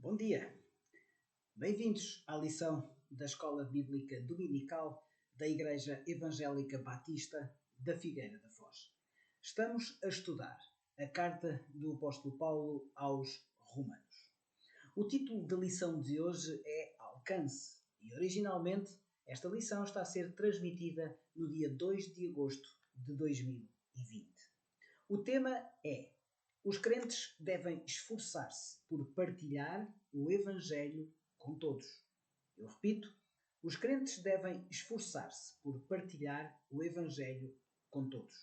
Bom dia! Bem-vindos à lição da Escola Bíblica Dominical da Igreja Evangélica Batista da Figueira da Foz. Estamos a estudar a carta do apóstolo Paulo aos Romanos. O título da lição de hoje é Alcance e, originalmente, esta lição está a ser transmitida no dia 2 de agosto de 2020. O tema é: os crentes devem esforçar-se por partilhar o Evangelho com todos. Eu repito, os crentes devem esforçar-se por partilhar o Evangelho com todos.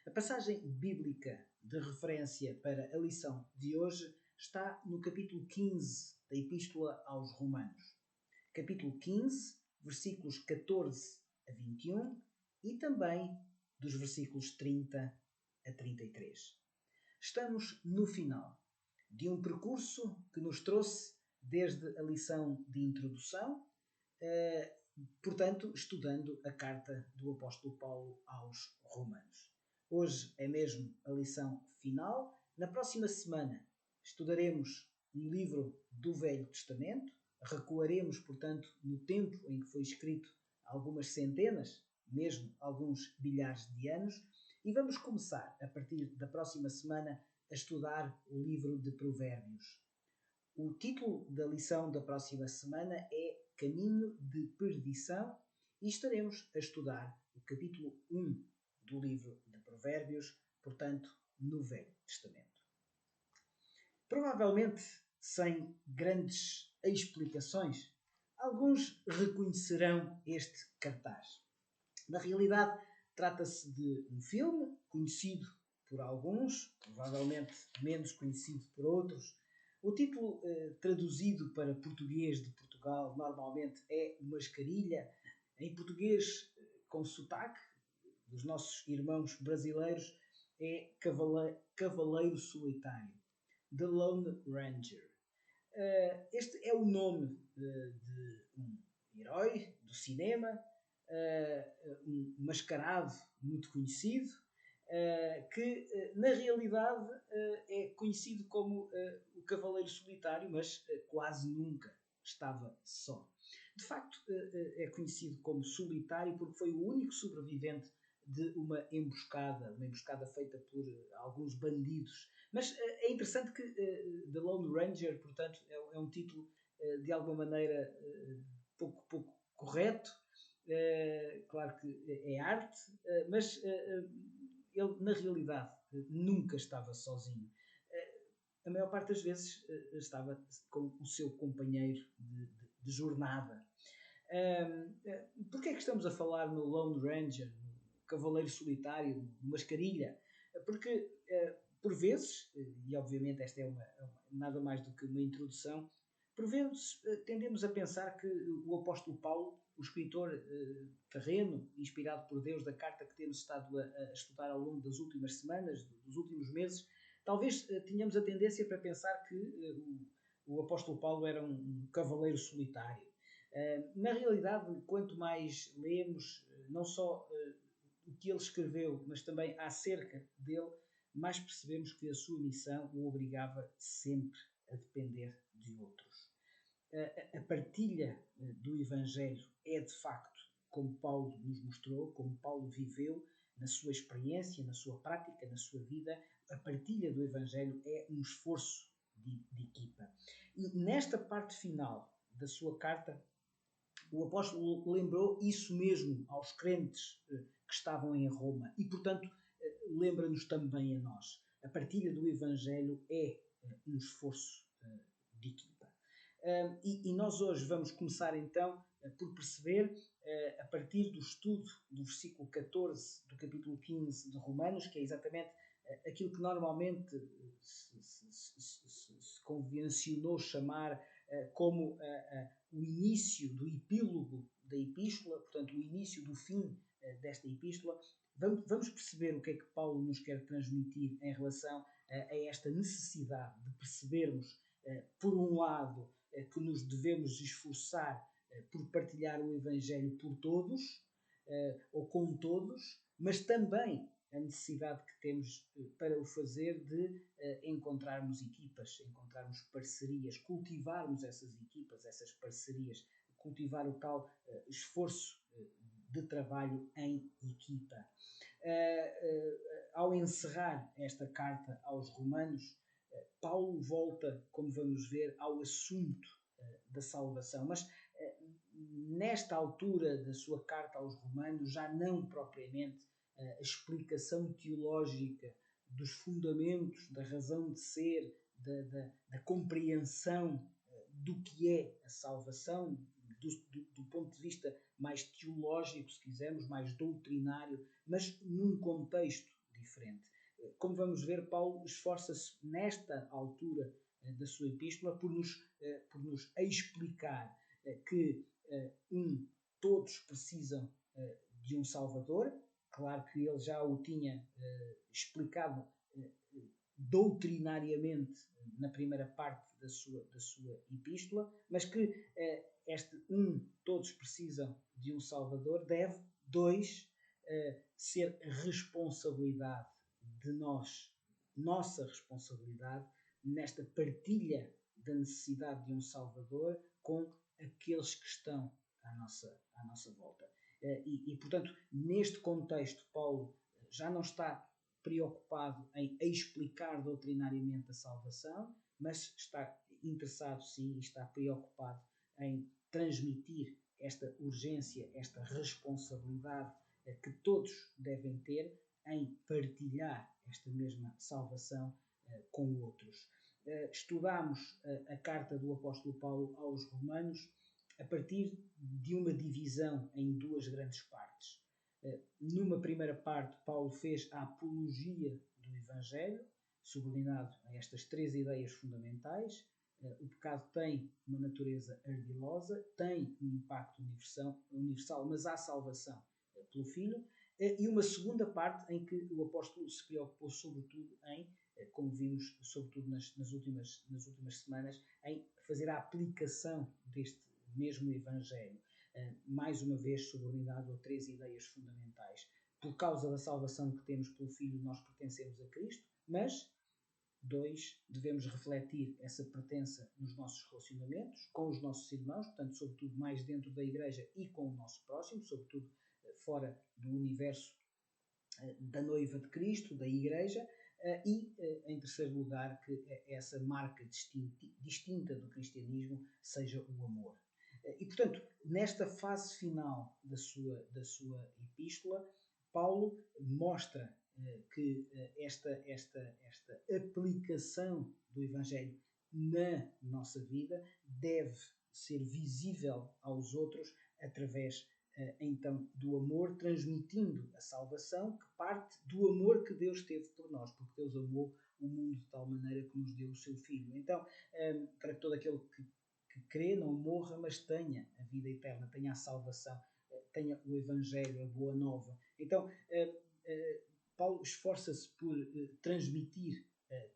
A passagem bíblica de referência para a lição de hoje está no capítulo 15 da Epístola aos Romanos. Capítulo 15, versículos 14 a 21 e também dos versículos 30 a 33. Estamos no final de um percurso que nos trouxe desde a lição de introdução, portanto, estudando a carta do apóstolo Paulo aos Romanos. Hoje é mesmo a lição final. Na próxima semana estudaremos um livro do Velho Testamento, recuaremos, portanto, no tempo em que foi escrito algumas centenas, mesmo alguns bilhares de anos, e vamos começar, a partir da próxima semana, a estudar o livro de Provérbios. O título da lição da próxima semana é Caminho de Perdição e estaremos a estudar o capítulo 1 do livro de Provérbios, portanto, no Velho Testamento. Provavelmente, sem grandes explicações, alguns reconhecerão este cartaz. Na realidade, trata-se de um filme conhecido por alguns, provavelmente menos conhecido por outros. O título traduzido para português de Portugal normalmente é Mascarilha. Em português, com sotaque dos nossos irmãos brasileiros, é Cavaleiro Solitário, The Lone Ranger. Este é o nome de um herói do cinema, um mascarado muito conhecido, que na realidade é conhecido como o Cavaleiro Solitário, mas quase nunca estava só. De facto, é conhecido como solitário porque foi o único sobrevivente de uma emboscada feita por alguns bandidos. Mas é interessante que The Lone Ranger, portanto, é um título de alguma maneira pouco correto. Claro que é arte, mas ele na realidade nunca estava sozinho. A maior parte das vezes estava com o seu companheiro de jornada. Porquê é que estamos a falar no Lone Ranger, no Cavaleiro Solitário, no Mascarilha? Porque por vezes, e obviamente esta é nada mais do que uma introdução, por vezes tendemos a pensar que o apóstolo Paulo, o escritor terreno, inspirado por Deus da carta que temos estado a estudar ao longo das últimas semanas, dos últimos meses, talvez tenhamos a tendência para pensar que o apóstolo Paulo era um cavaleiro solitário. Na realidade, quanto mais lemos, não só o que ele escreveu, mas também acerca dele, mais percebemos que a sua missão o obrigava sempre a depender de outros. A partilha do Evangelho é, de facto, como Paulo nos mostrou, como Paulo viveu na sua experiência, na sua prática, na sua vida. A partilha do Evangelho é um esforço de equipa. E nesta parte final da sua carta, o apóstolo lembrou isso mesmo aos crentes que estavam em Roma e, portanto, lembra-nos também a nós. A partilha do Evangelho é um esforço de equipa. E nós hoje vamos começar então por perceber, a partir do estudo do versículo 14 do capítulo 15 de Romanos, que é exatamente aquilo que normalmente se convencionou chamar como o início do epílogo da epístola, portanto o início do fim desta epístola. Vamos perceber o que é que Paulo nos quer transmitir em relação a esta necessidade de percebermos, por um lado, que nos devemos esforçar por partilhar o Evangelho por todos, ou com todos, mas também a necessidade que temos para o fazer de encontrarmos equipas, encontrarmos parcerias, cultivarmos essas equipas, essas parcerias, cultivar o tal esforço de trabalho em equipa. Ao encerrar esta carta aos Romanos, Paulo volta, como vamos ver, ao assunto da salvação, mas nesta altura da sua carta aos Romanos, já não propriamente a explicação teológica dos fundamentos, da razão de ser, da compreensão do que é a salvação, do ponto de vista mais teológico, se quisermos, mais doutrinário, mas num contexto diferente. Como vamos ver, Paulo esforça-se nesta altura da sua epístola por nos explicar que todos precisam de um Salvador. Claro que ele já o tinha explicado doutrinariamente na primeira parte da sua epístola, mas que todos precisam de um Salvador, deve, ser responsabilidade de nós, nossa responsabilidade nesta partilha da necessidade de um Salvador com aqueles que estão à nossa volta. Portanto, neste contexto, Paulo já não está preocupado em explicar doutrinariamente a salvação, mas está interessado, sim, e está preocupado em transmitir esta urgência, esta responsabilidade que todos devem ter em partilhar esta mesma salvação com outros. Estudamos a carta do apóstolo Paulo aos Romanos a partir de uma divisão em duas grandes partes. Numa primeira parte, Paulo fez a apologia do Evangelho, subordinado a estas três ideias fundamentais. O pecado tem uma natureza ardilosa, tem um impacto universal, mas há salvação pelo Filho. E uma segunda parte em que o apóstolo se preocupou sobretudo em, como vimos sobretudo nas últimas semanas, em fazer a aplicação deste mesmo Evangelho, mais uma vez subordinado a três ideias fundamentais. Por causa da salvação que temos pelo Filho, nós pertencemos a Cristo, mas, devemos refletir essa pertença nos nossos relacionamentos, com os nossos irmãos, portanto, sobretudo mais dentro da Igreja e com o nosso próximo, sobretudo fora do universo da noiva de Cristo, da Igreja, e, em terceiro lugar, que essa marca distinta do cristianismo seja o amor. E, portanto, nesta fase final da sua epístola, Paulo mostra que esta aplicação do Evangelho na nossa vida deve ser visível aos outros através, então, do amor, transmitindo a salvação que parte do amor que Deus teve por nós, porque Deus amou o mundo de tal maneira que nos deu o seu Filho. Então, para que todo aquele que crê não morra, mas tenha a vida eterna, tenha a salvação, tenha o Evangelho, a boa nova. Então, Paulo esforça-se por transmitir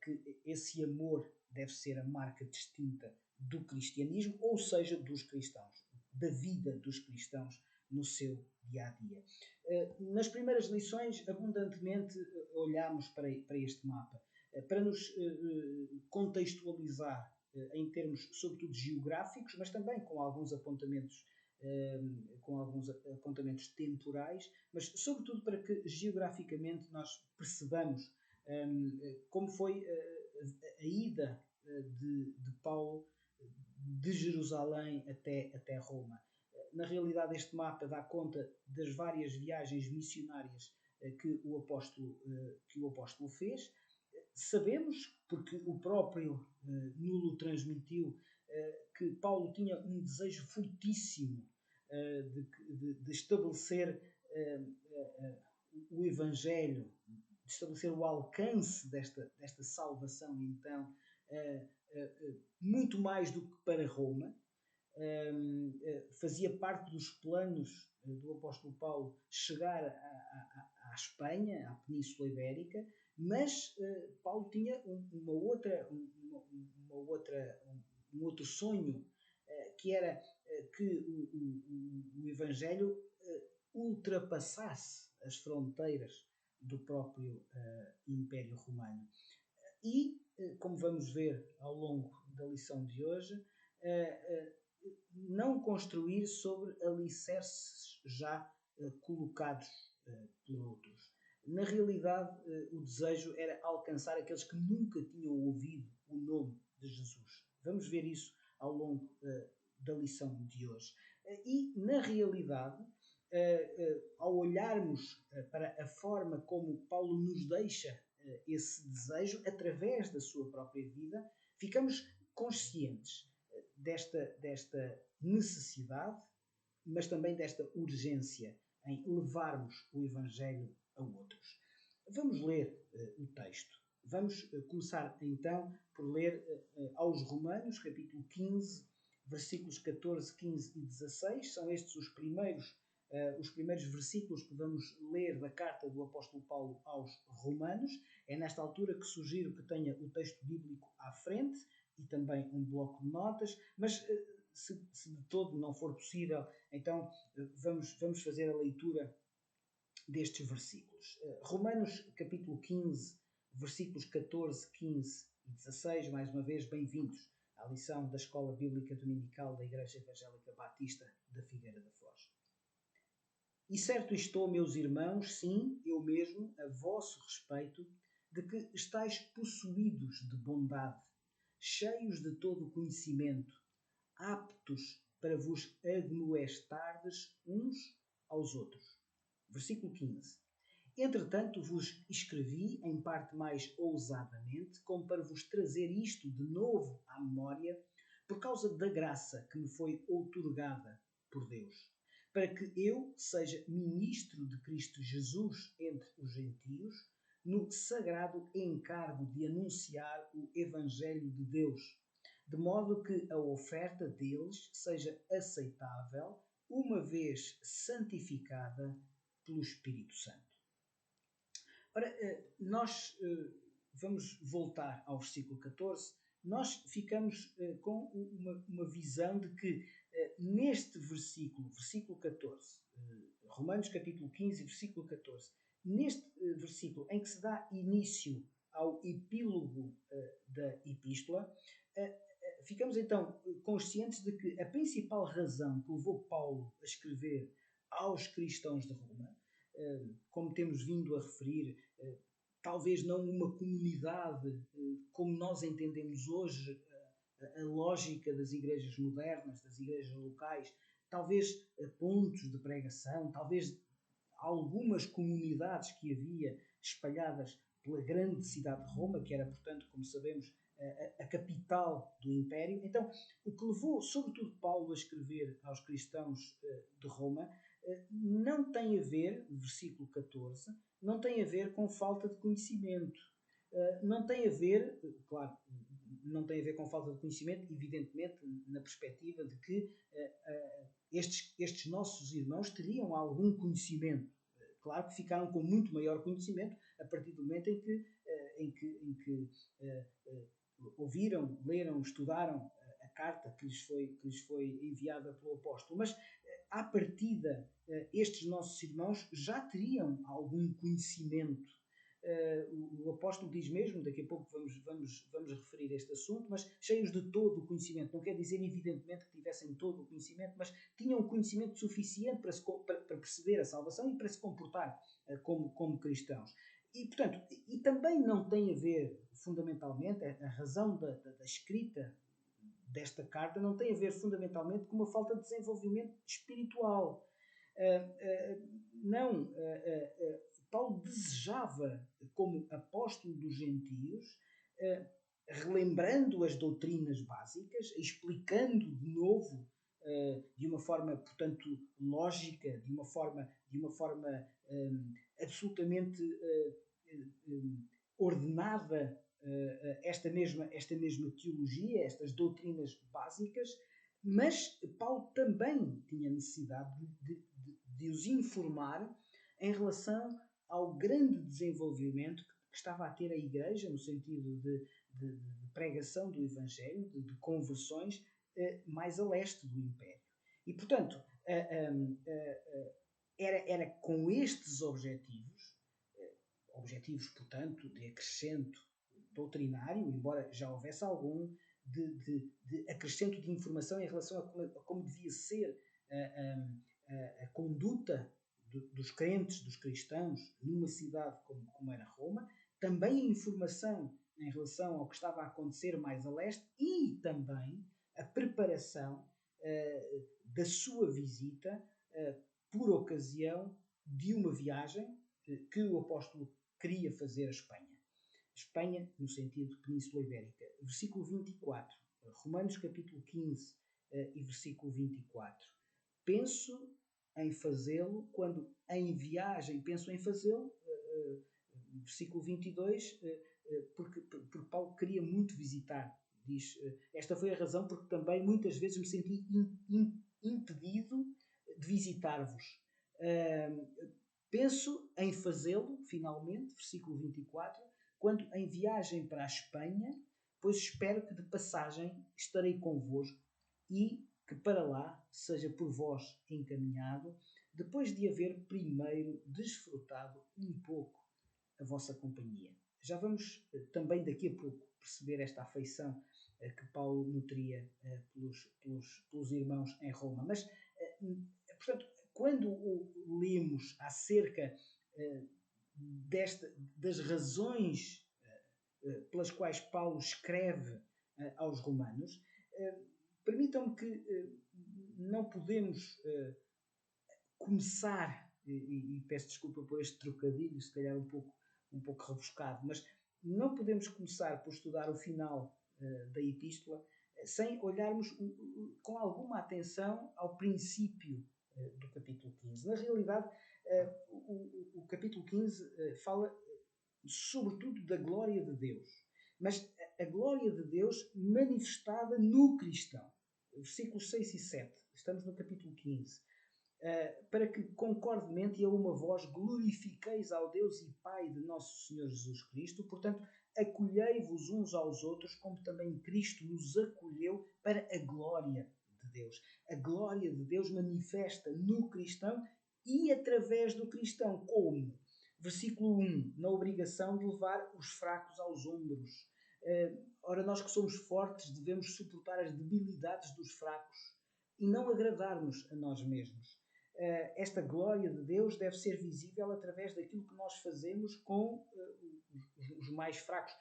que esse amor deve ser a marca distinta do cristianismo, ou seja, dos cristãos, da vida dos cristãos no seu dia-a-dia. Nas primeiras lições, abundantemente olhámos para este mapa, para nos contextualizar em termos, sobretudo, geográficos, mas também com alguns apontamentos temporais, mas sobretudo para que geograficamente nós percebamos como foi a ida de Paulo de Jerusalém até Roma. Na realidade, este mapa dá conta das várias viagens missionárias que o apóstolo fez. Sabemos, porque o próprio Nulo transmitiu, que Paulo tinha um desejo fortíssimo de estabelecer o Evangelho, de estabelecer o alcance desta salvação, então, muito mais do que para Roma. Fazia parte dos planos do apóstolo Paulo chegar à Espanha, à Península Ibérica, mas Paulo tinha um outro sonho, que era que o Evangelho ultrapassasse as fronteiras do próprio Império Romano. E, como vamos ver ao longo da lição de hoje, não construir sobre alicerces já colocados por outros. Na realidade, o desejo era alcançar aqueles que nunca tinham ouvido o nome de Jesus. Vamos ver isso ao longo da lição de hoje. E, na realidade, ao olharmos para a forma como Paulo nos deixa esse desejo, através da sua própria vida, ficamos conscientes desta necessidade, mas também desta urgência em levarmos o Evangelho a outros. Vamos ler o texto. Vamos começar então por ler aos Romanos, capítulo 15, versículos 14, 15 e 16. São estes os primeiros versículos que vamos ler da carta do apóstolo Paulo aos Romanos. É nesta altura que sugiro que tenha o texto bíblico à frente e também um bloco de notas, mas se de todo não for possível, então vamos fazer a leitura destes versículos. Romanos capítulo 15, versículos 14, 15 e 16, mais uma vez, bem-vindos à lição da Escola Bíblica Dominical da Igreja Evangélica Batista da Figueira da Foz. E certo estou, meus irmãos, sim, eu mesmo, a vosso respeito, de que estáis possuídos de bondade, cheios de todo o conhecimento, aptos para vos admoestardes uns aos outros. Versículo 15. Entretanto vos escrevi, em parte mais ousadamente, como para vos trazer isto de novo à memória, por causa da graça que me foi outorgada por Deus, para que eu seja ministro de Cristo Jesus entre os gentios, no sagrado encargo de anunciar o Evangelho de Deus, de modo que a oferta deles seja aceitável, uma vez santificada pelo Espírito Santo. Ora, nós vamos voltar ao versículo 14. Nós ficamos com uma visão de que neste versículo 14, Romanos capítulo 15, versículo 14, neste versículo em que se dá início ao epílogo da epístola, ficamos então conscientes de que a principal razão que levou Paulo a escrever aos cristãos de Roma, como temos vindo a referir, talvez não uma comunidade como nós entendemos hoje a lógica das igrejas modernas, das igrejas locais, talvez pontos de pregação, talvez algumas comunidades que havia espalhadas pela grande cidade de Roma, que era, portanto, como sabemos, a capital do Império. Então, o que levou, sobretudo, Paulo a escrever aos cristãos de Roma não tem a ver, versículo 14, não tem a ver com falta de conhecimento. Não tem a ver, claro, não tem a ver com falta de conhecimento, evidentemente, na perspectiva de que estes nossos irmãos teriam algum conhecimento. Claro que ficaram com muito maior conhecimento a partir do momento em que ouviram, leram, estudaram a carta que lhes foi enviada pelo apóstolo. Mas, à partida, estes nossos irmãos já teriam algum conhecimento. O apóstolo diz mesmo, daqui a pouco vamos referir este assunto, mas cheios de todo o conhecimento. Não quer dizer, evidentemente, que tivessem todo o conhecimento, mas tinham conhecimento suficiente para perceber a salvação e para se comportar como cristãos. E, portanto, e também não tem a ver, fundamentalmente, a razão da escrita desta carta não tem a ver fundamentalmente com uma falta de desenvolvimento espiritual. Não. Paulo desejava, como apóstolo dos gentios, relembrando as doutrinas básicas, explicando de novo, de uma forma, portanto, lógica, de uma forma absolutamente ordenada, esta mesma teologia, estas doutrinas básicas, mas Paulo também tinha necessidade de os informar em relação ao grande desenvolvimento que estava a ter a Igreja, no sentido de pregação do Evangelho, de conversões, mais a leste do Império. E, portanto, era com estes objetivos objetivos, portanto, de acrescento doutrinário, embora já houvesse algum, de acrescento de informação em relação a como devia ser a conduta dos crentes, dos cristãos, numa cidade como era Roma, também a informação em relação ao que estava a acontecer mais a leste e também a preparação da sua visita por ocasião de uma viagem que o apóstolo queria fazer à Espanha. Espanha, no sentido de Península Ibérica. Versículo 24, Romanos capítulo 15 e versículo 24. Penso em fazê-lo quando em viagem, penso em fazê-lo, versículo 22, porque Paulo queria muito visitar. Diz, esta foi a razão porque também muitas vezes me senti impedido de visitar-vos. Penso em fazê-lo, finalmente, versículo 24, quando em viagem para a Espanha, pois espero que de passagem estarei convosco e que para lá seja por vós encaminhado, depois de haver primeiro desfrutado um pouco a vossa companhia. Já vamos também daqui a pouco perceber esta afeição que Paulo nutria pelos irmãos em Roma. Mas, portanto, quando lemos acerca das razões pelas quais Paulo escreve aos romanos, permitam-me que não podemos começar, e peço desculpa por este trocadilho, se calhar um pouco rebuscado, mas não podemos começar por estudar o final da epístola sem olharmos com alguma atenção ao princípio do capítulo 15. Na realidade, o capítulo 15 fala sobretudo da glória de Deus, mas a glória de Deus manifestada no cristão. Versículos 6 e 7, estamos no capítulo 15. Para que concordemente e a uma voz glorifiqueis ao Deus e Pai de nosso Senhor Jesus Cristo, portanto, acolhei-vos uns aos outros, como também Cristo nos acolheu para a glória de Deus. A glória de Deus manifesta no cristão e através do cristão, como? Versículo 1, na obrigação de levar os fracos aos ombros. Ora, nós que somos fortes devemos suportar as debilidades dos fracos e não agradar-nos a nós mesmos. Esta glória de Deus deve ser visível através daquilo que nós fazemos com os mais fracos.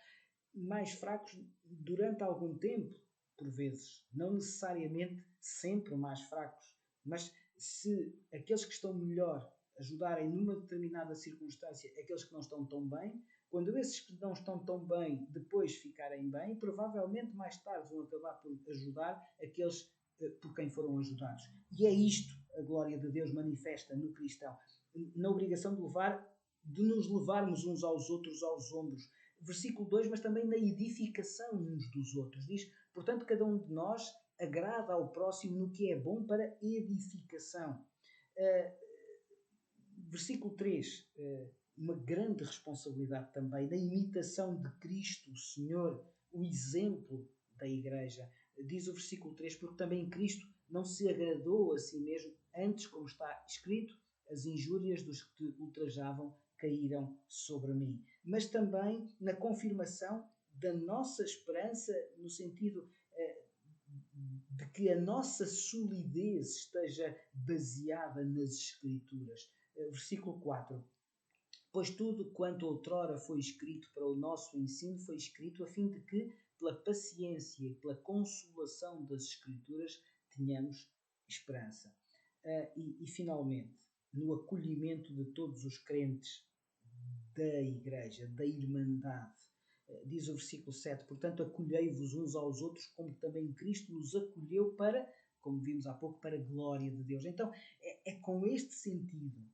Mais fracos durante algum tempo, por vezes. Não necessariamente sempre mais fracos. Mas se aqueles que estão melhor ajudarem numa determinada circunstância aqueles que não estão tão bem, quando esses que não estão tão bem depois ficarem bem, provavelmente mais tarde vão acabar por ajudar aqueles por quem foram ajudados. E é isto a glória de Deus manifesta no cristão, na obrigação de nos levarmos uns aos outros aos ombros. Versículo 2, mas também na edificação uns dos outros. Diz, portanto, cada um de nós agrada ao próximo no que é bom para edificação. Versículo 3, uma grande responsabilidade também da imitação de Cristo, o Senhor, o exemplo da Igreja. Diz o versículo 3, porque também Cristo não se agradou a si mesmo, antes, como está escrito, as injúrias dos que te ultrajavam caíram sobre mim. Mas também na confirmação da nossa esperança, no sentido de que a nossa solidez esteja baseada nas Escrituras. Versículo 4. Pois tudo quanto outrora foi escrito para o nosso ensino foi escrito a fim de que, pela paciência e pela consolação das Escrituras, tenhamos esperança. E finalmente, no acolhimento de todos os crentes da Igreja, da Irmandade. Diz o versículo 7, portanto, acolhei-vos uns aos outros, como também Cristo nos acolheu para, como vimos há pouco, para a glória de Deus. Então, é com este sentido,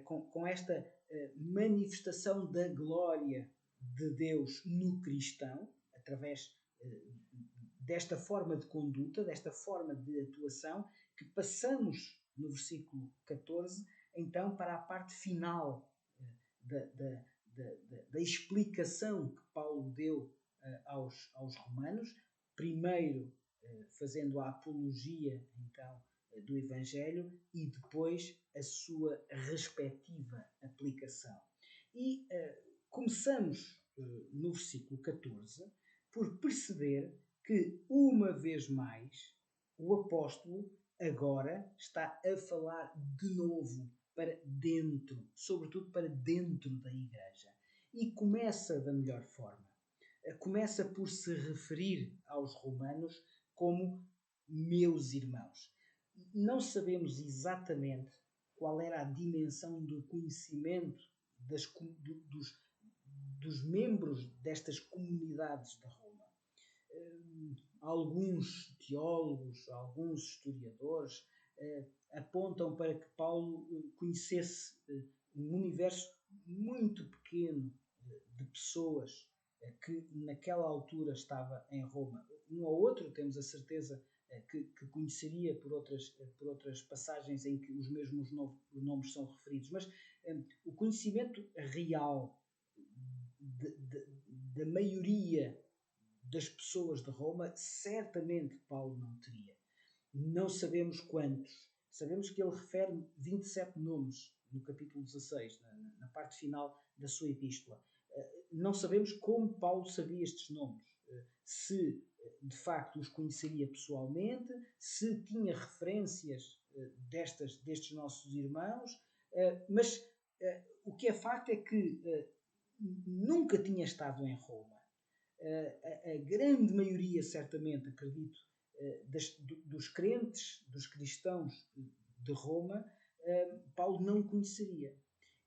com esta manifestação da glória de Deus no cristão, através desta forma de conduta, desta forma de atuação, que passamos no versículo 14, então, para a parte final da explicação que Paulo deu aos romanos, primeiro fazendo a apologia então do Evangelho e depois a sua respectiva aplicação. E começamos no versículo 14 por perceber que, uma vez mais, o apóstolo agora está a falar de novo para dentro, sobretudo para dentro da igreja. E começa da melhor forma. Começa por se referir aos romanos como meus irmãos. Não sabemos exatamente qual era a dimensão do conhecimento dos membros destas comunidades de Roma. Alguns teólogos, alguns historiadores apontam para que Paulo conhecesse um universo muito pequeno de pessoas que naquela altura estava em Roma. Um ou outro temos a certeza que conheceria por outras passagens em que os mesmos nomes são referidos, mas o conhecimento real da maioria das pessoas de Roma, certamente Paulo não teria. Não sabemos quantos. Sabemos que ele refere 27 nomes no capítulo 16, na parte final da sua epístola. Não sabemos como Paulo sabia estes nomes. Se de facto os conheceria pessoalmente, se tinha referências destes nossos irmãos, mas o que é facto é que nunca tinha estado em Roma. A grande maioria, certamente, acredito, dos crentes, dos cristãos de Roma, Paulo não conheceria.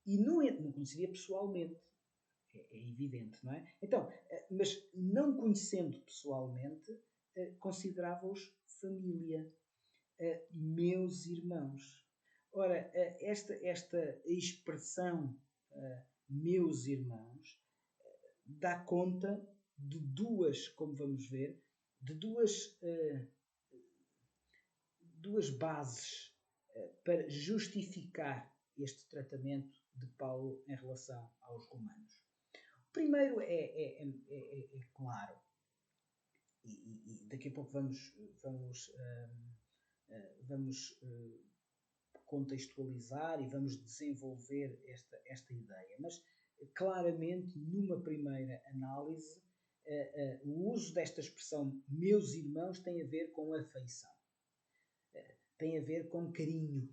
E não conheceria pessoalmente. É evidente, não é? Então, mas não conhecendo pessoalmente, considerava-os família, meus irmãos. Ora, esta expressão, meus irmãos, dá conta de duas, como vamos ver, de duas bases para justificar este tratamento de Paulo em relação aos romanos. O primeiro é claro, e daqui a pouco vamos contextualizar e vamos desenvolver esta ideia, mas claramente, numa primeira análise, o uso desta expressão meus irmãos tem a ver com afeição, tem a ver com carinho,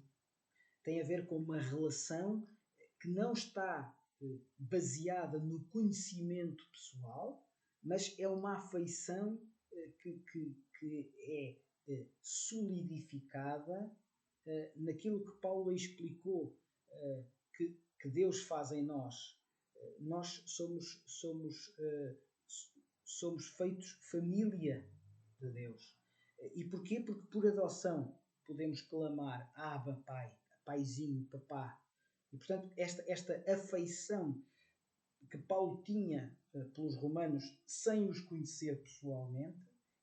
tem a ver com uma relação que não está baseada no conhecimento pessoal, mas é uma afeição que é solidificada naquilo que Paulo explicou que Deus faz em nós. Nós somos feitos família de Deus. E porquê? Porque por adoção podemos clamar Abba, Pai, Paizinho, Papá. E portanto esta afeição que Paulo tinha pelos romanos sem os conhecer pessoalmente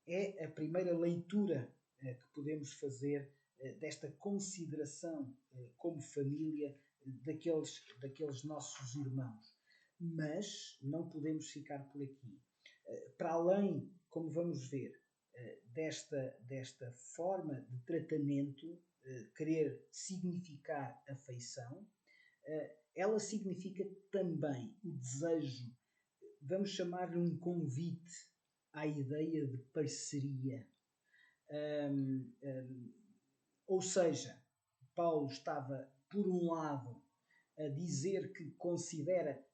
é a primeira leitura que podemos fazer desta consideração como família daqueles nossos irmãos. Mas não podemos ficar por aqui. Para além, como vamos ver, desta forma de tratamento, querer significar afeição, ela significa também o desejo, vamos chamar-lhe um convite à ideia de parceria. Ou seja, Paulo estava, por um lado, a dizer que considera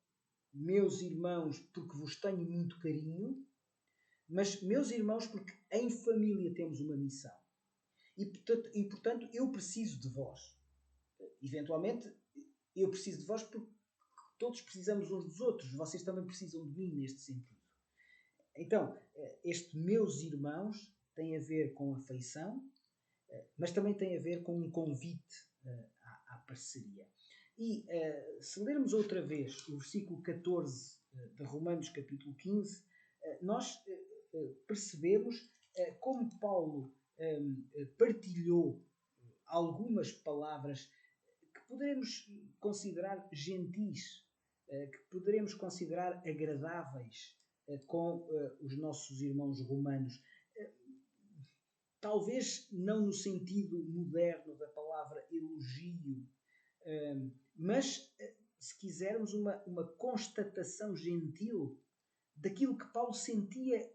meus irmãos porque vos tenho muito carinho, mas meus irmãos porque em família temos uma missão. E portanto, eu preciso de vós. Eventualmente, eu preciso de vós porque todos precisamos uns dos outros. Vocês também precisam de mim neste sentido. Então, este meus irmãos tem a ver com afeição, mas também tem a ver com um convite à parceria. E se lermos outra vez o versículo 14 de Romanos capítulo 15, nós percebemos como Paulo partilhou algumas palavras que poderemos considerar gentis, que poderemos considerar agradáveis com os nossos irmãos romanos. Talvez não no sentido moderno da palavra elogio, mas se quisermos, uma constatação gentil daquilo que Paulo sentia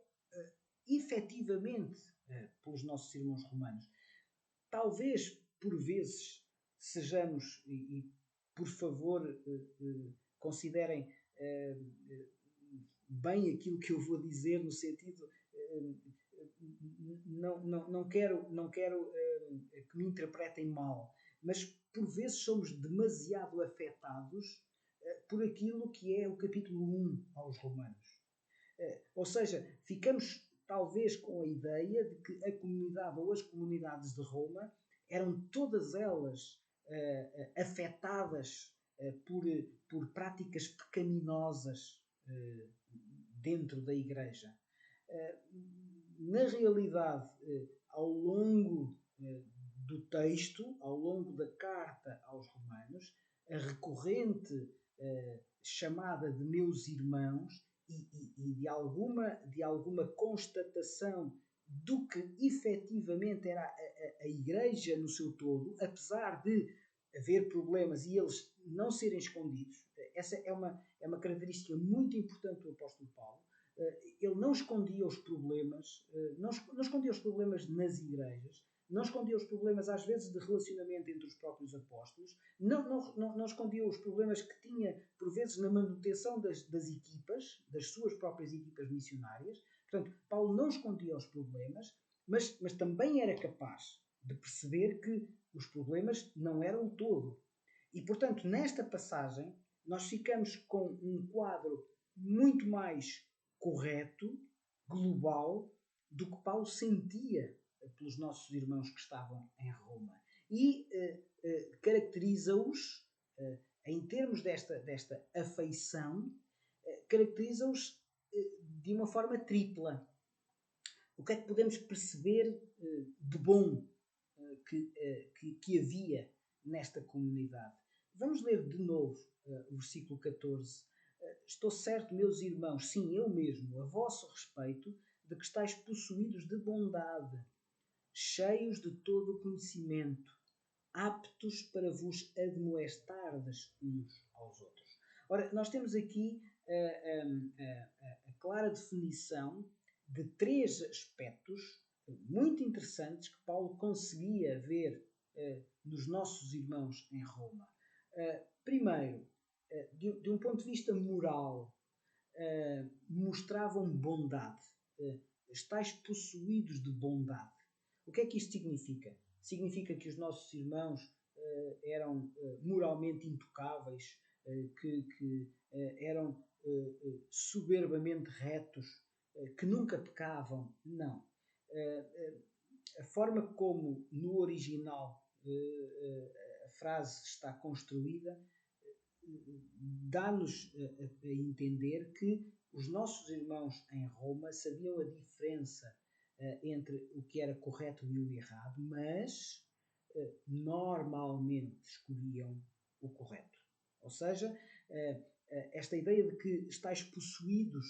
efetivamente pelos nossos irmãos romanos. Talvez, por vezes, sejamos, e por favor, considerem bem aquilo que eu vou dizer, no sentido, não quero que me interpretem mal, mas por vezes somos demasiado afetados por aquilo que é o capítulo 1 aos Romanos. Ou seja, ficamos talvez com a ideia de que a comunidade ou as comunidades de Roma eram todas elas afetadas por práticas pecaminosas dentro da Igreja. Na realidade, ao longo do texto, ao longo da carta aos Romanos, a recorrente chamada de meus irmãos e de alguma constatação do que efetivamente era a Igreja no seu todo, apesar de haver problemas e eles não serem escondidos. Essa é uma característica muito importante do apóstolo Paulo. Ele não escondia os problemas, não escondia os problemas nas igrejas, não escondia os problemas, às vezes, de relacionamento entre os próprios apóstolos, não escondia os problemas que tinha, por vezes, na manutenção das equipas, das suas próprias equipas missionárias. Portanto, Paulo não escondia os problemas, mas também era capaz de perceber que os problemas não eram o todo. E, portanto, nesta passagem, nós ficamos com um quadro muito mais correto, global, do que Paulo sentia pelos nossos irmãos que estavam em Roma. E caracteriza-os, em termos desta afeição, caracteriza-os de uma forma tripla. O que é que podemos perceber de bom que havia nesta comunidade? Vamos ler de novo o versículo 14. Estou certo, meus irmãos, sim, eu mesmo, a vosso respeito, de que estáis possuídos de bondade, cheios de todo o conhecimento, aptos para vos admoestardes uns aos outros. Ora, nós temos aqui a clara definição de 3 aspectos muito interessantes que Paulo conseguia ver nos nossos irmãos em Roma. Primeiro, de um ponto de vista moral, mostravam bondade. Estais possuídos de bondade. O que é que isto significa? Significa que os nossos irmãos eram moralmente intocáveis, que eram soberbamente retos, que nunca pecavam? Não. A forma como no original a frase está construída dá-nos a entender que os nossos irmãos em Roma sabiam a diferença entre o que era correto e o errado, mas normalmente escolhiam o correto. Ou seja, esta ideia de que estáis possuídos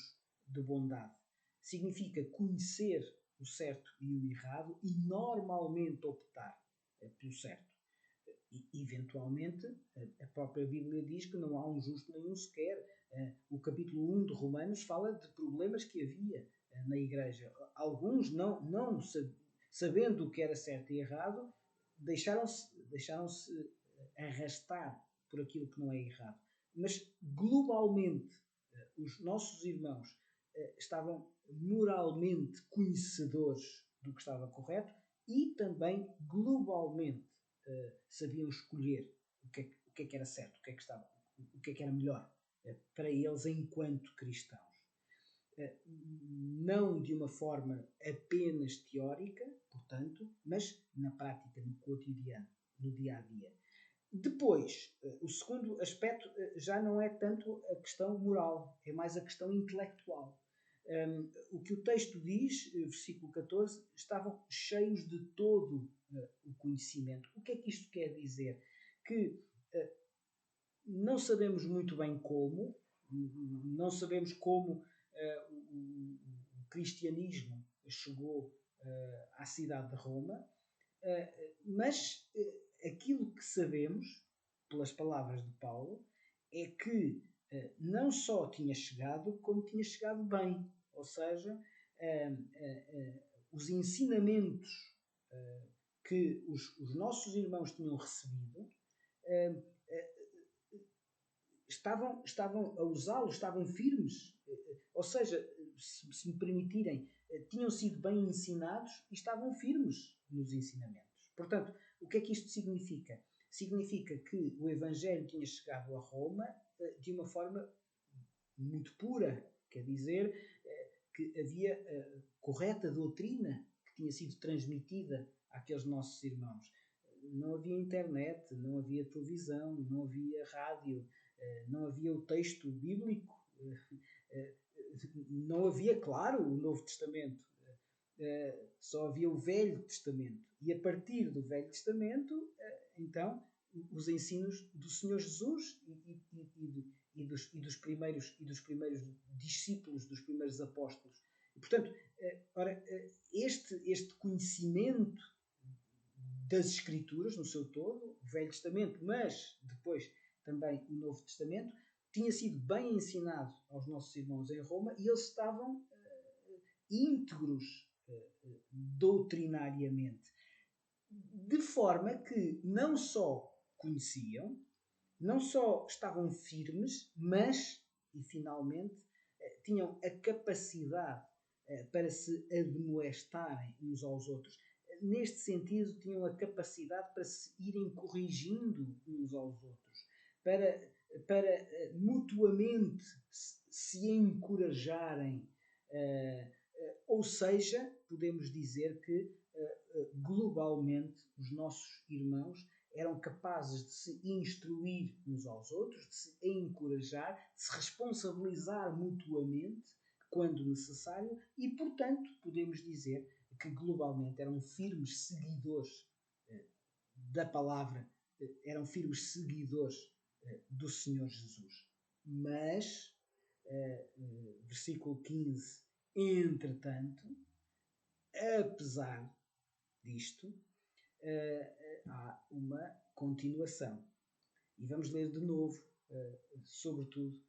de bondade significa conhecer o certo e o errado e normalmente optar pelo certo. E, eventualmente, a própria Bíblia diz que não há um justo nenhum sequer. O capítulo 1 de Romanos fala de problemas que havia na Igreja. Alguns, não sabendo o que era certo e errado, deixaram-se arrastar por aquilo que não é errado. Mas, globalmente, os nossos irmãos estavam moralmente conhecedores do que estava correto e também, globalmente, sabiam escolher o que é que era certo, o que é que era melhor para eles enquanto cristãos. Não de uma forma apenas teórica, portanto, mas na prática, no cotidiano, no dia a dia. Depois, o segundo aspecto já não é tanto a questão moral, é mais a questão intelectual. O que o texto diz, versículo 14, estavam cheios de todo o conhecimento. O que é que isto quer dizer? Que não sabemos muito bem como, não sabemos como o cristianismo chegou à cidade de Roma, mas aquilo que sabemos, pelas palavras de Paulo, é que não só tinha chegado, como tinha chegado bem. Ou seja, os ensinamentos que os nossos irmãos tinham recebido estavam a usá-los, estavam firmes. Ou seja, se me permitirem, tinham sido bem ensinados e estavam firmes nos ensinamentos. Portanto, o que é que isto significa? Significa que o Evangelho tinha chegado a Roma de uma forma muito pura, quer dizer, que havia correta doutrina que tinha sido transmitida àqueles nossos irmãos. Não havia internet, não havia televisão, não havia rádio, não havia o texto bíblico, não havia, claro, o Novo Testamento, só havia o Velho Testamento. E a partir do Velho Testamento, então, os ensinos do Senhor Jesus e dos primeiros discípulos, dos primeiros apóstolos. E, portanto, este conhecimento das Escrituras no seu todo, o Velho Testamento, mas depois também o Novo Testamento, tinha sido bem ensinado aos nossos irmãos em Roma e eles estavam íntegros doutrinariamente, de forma que não só conheciam, não só estavam firmes, mas, e finalmente, tinham a capacidade para se admoestarem uns aos outros. Neste sentido, tinham a capacidade para se irem corrigindo uns aos outros, para mutuamente se encorajarem. Ou seja, podemos dizer que globalmente os nossos irmãos eram capazes de se instruir uns aos outros, de se encorajar, de se responsabilizar mutuamente quando necessário e, portanto, podemos dizer que globalmente eram firmes seguidores da palavra, eram firmes seguidores do Senhor Jesus. Mas, versículo 15, entretanto, apesar disto, há uma continuação. E vamos ler de novo, sobretudo,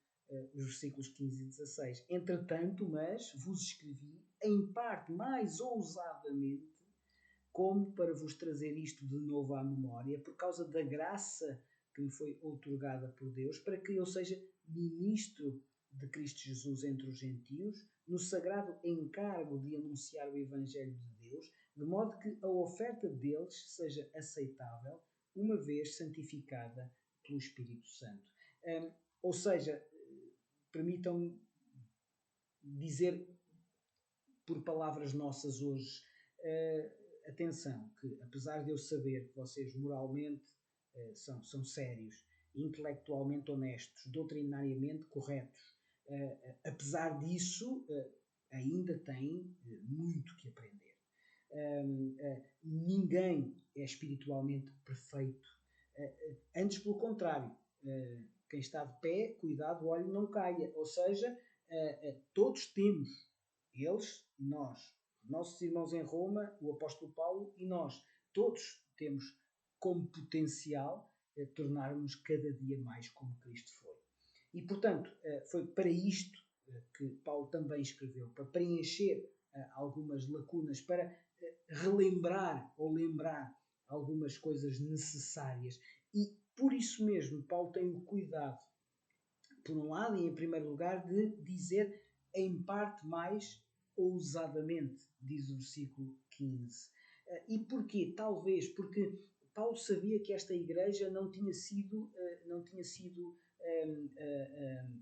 os versículos 15 e 16. Entretanto, mas vos escrevi, em parte mais ousadamente, como para vos trazer isto de novo à memória, por causa da graça que me foi outorgada por Deus, para que eu seja ministro de Cristo Jesus entre os gentios, no sagrado encargo de anunciar o Evangelho de Deus, de modo que a oferta deles seja aceitável, uma vez santificada pelo Espírito Santo. Ou seja, permitam-me dizer por palavras nossas hoje, atenção, que apesar de eu saber que vocês moralmente são sérios, intelectualmente honestos, doutrinariamente corretos, apesar disso, ainda têm muito que aprender. Ninguém é espiritualmente perfeito. Antes, pelo contrário, quem está de pé, cuidado, o óleo não caia. Ou seja, todos temos, eles e nós, nossos irmãos em Roma, o apóstolo Paulo e nós, todos temos como potencial tornarmos cada dia mais como Cristo foi. E, portanto, foi para isto que Paulo também escreveu, para preencher algumas lacunas, para relembrar ou lembrar algumas coisas necessárias. E, por isso mesmo, Paulo tem o cuidado, por um lado, e em primeiro lugar, de dizer em parte mais ousadamente, diz o versículo 15. E porquê? Talvez porque Paulo sabia que esta igreja não tinha sido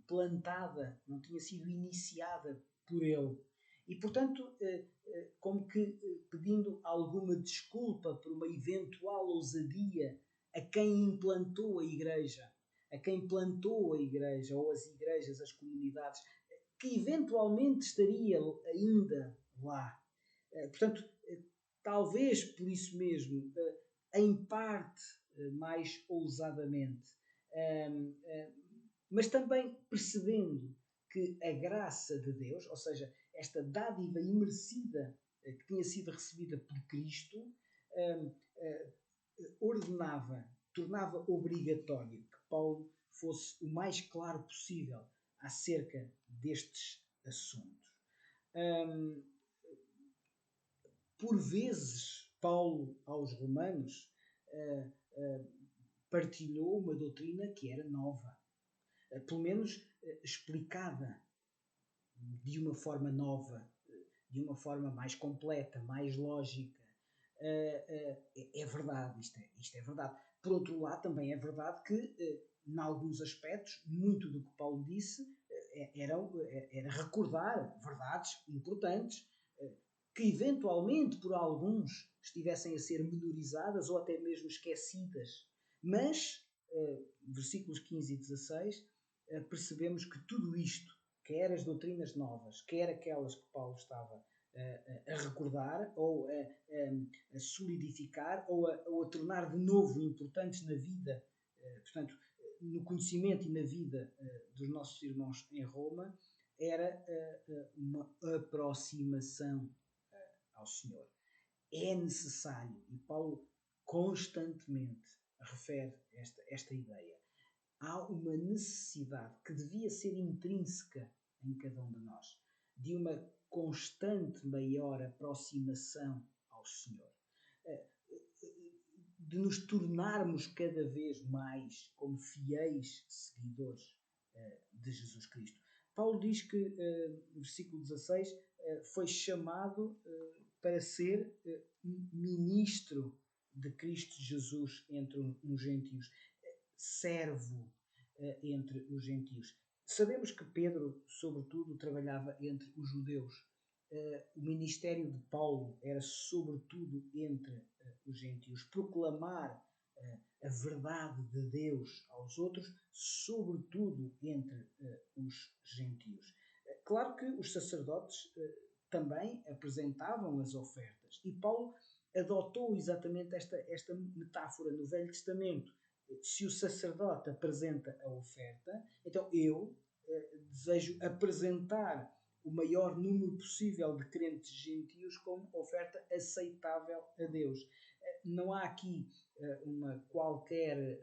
plantada, não tinha sido iniciada por ele. E, portanto, como que pedindo alguma desculpa por uma eventual ousadia a quem implantou a igreja, ou as igrejas, as comunidades, que eventualmente estaria ainda lá. Portanto, talvez por isso mesmo, em parte mais ousadamente, mas também percebendo que a graça de Deus, ou seja, esta dádiva imerecida que tinha sido recebida por Cristo, ordenava, tornava obrigatório que Paulo fosse o mais claro possível acerca destes assuntos. Por vezes, Paulo aos Romanos partilhou uma doutrina que era nova, pelo menos explicada de uma forma nova, de uma forma mais completa, mais lógica. É verdade, isto é verdade. Por outro lado, também é verdade que, em alguns aspectos, muito do que Paulo disse era recordar verdades importantes que eventualmente por alguns estivessem a ser menorizadas ou até mesmo esquecidas. Mas, versículos 15 e 16, percebemos que tudo isto, quer as doutrinas novas, quer aquelas que Paulo estava a recordar ou a solidificar ou a tornar de novo importantes na vida, portanto, no conhecimento e na vida dos nossos irmãos em Roma, era uma aproximação ao Senhor. É necessário, e Paulo constantemente refere esta ideia, há uma necessidade que devia ser intrínseca em cada um de nós, de uma constante maior aproximação ao Senhor, de nos tornarmos cada vez mais como fiéis seguidores de Jesus Cristo. Paulo diz que, no versículo 16, foi chamado para ser ministro de Cristo Jesus entre os gentios, servo entre os gentios. Sabemos que Pedro, sobretudo, trabalhava entre os judeus. O ministério de Paulo era, sobretudo, entre os gentios. Proclamar a verdade de Deus aos outros, sobretudo entre os gentios. Claro que os sacerdotes também apresentavam as ofertas. E Paulo adotou exatamente esta metáfora no Velho Testamento. Se o sacerdote apresenta a oferta, então eu desejo apresentar o maior número possível de crentes gentios como oferta aceitável a Deus. Não há aqui uma qualquer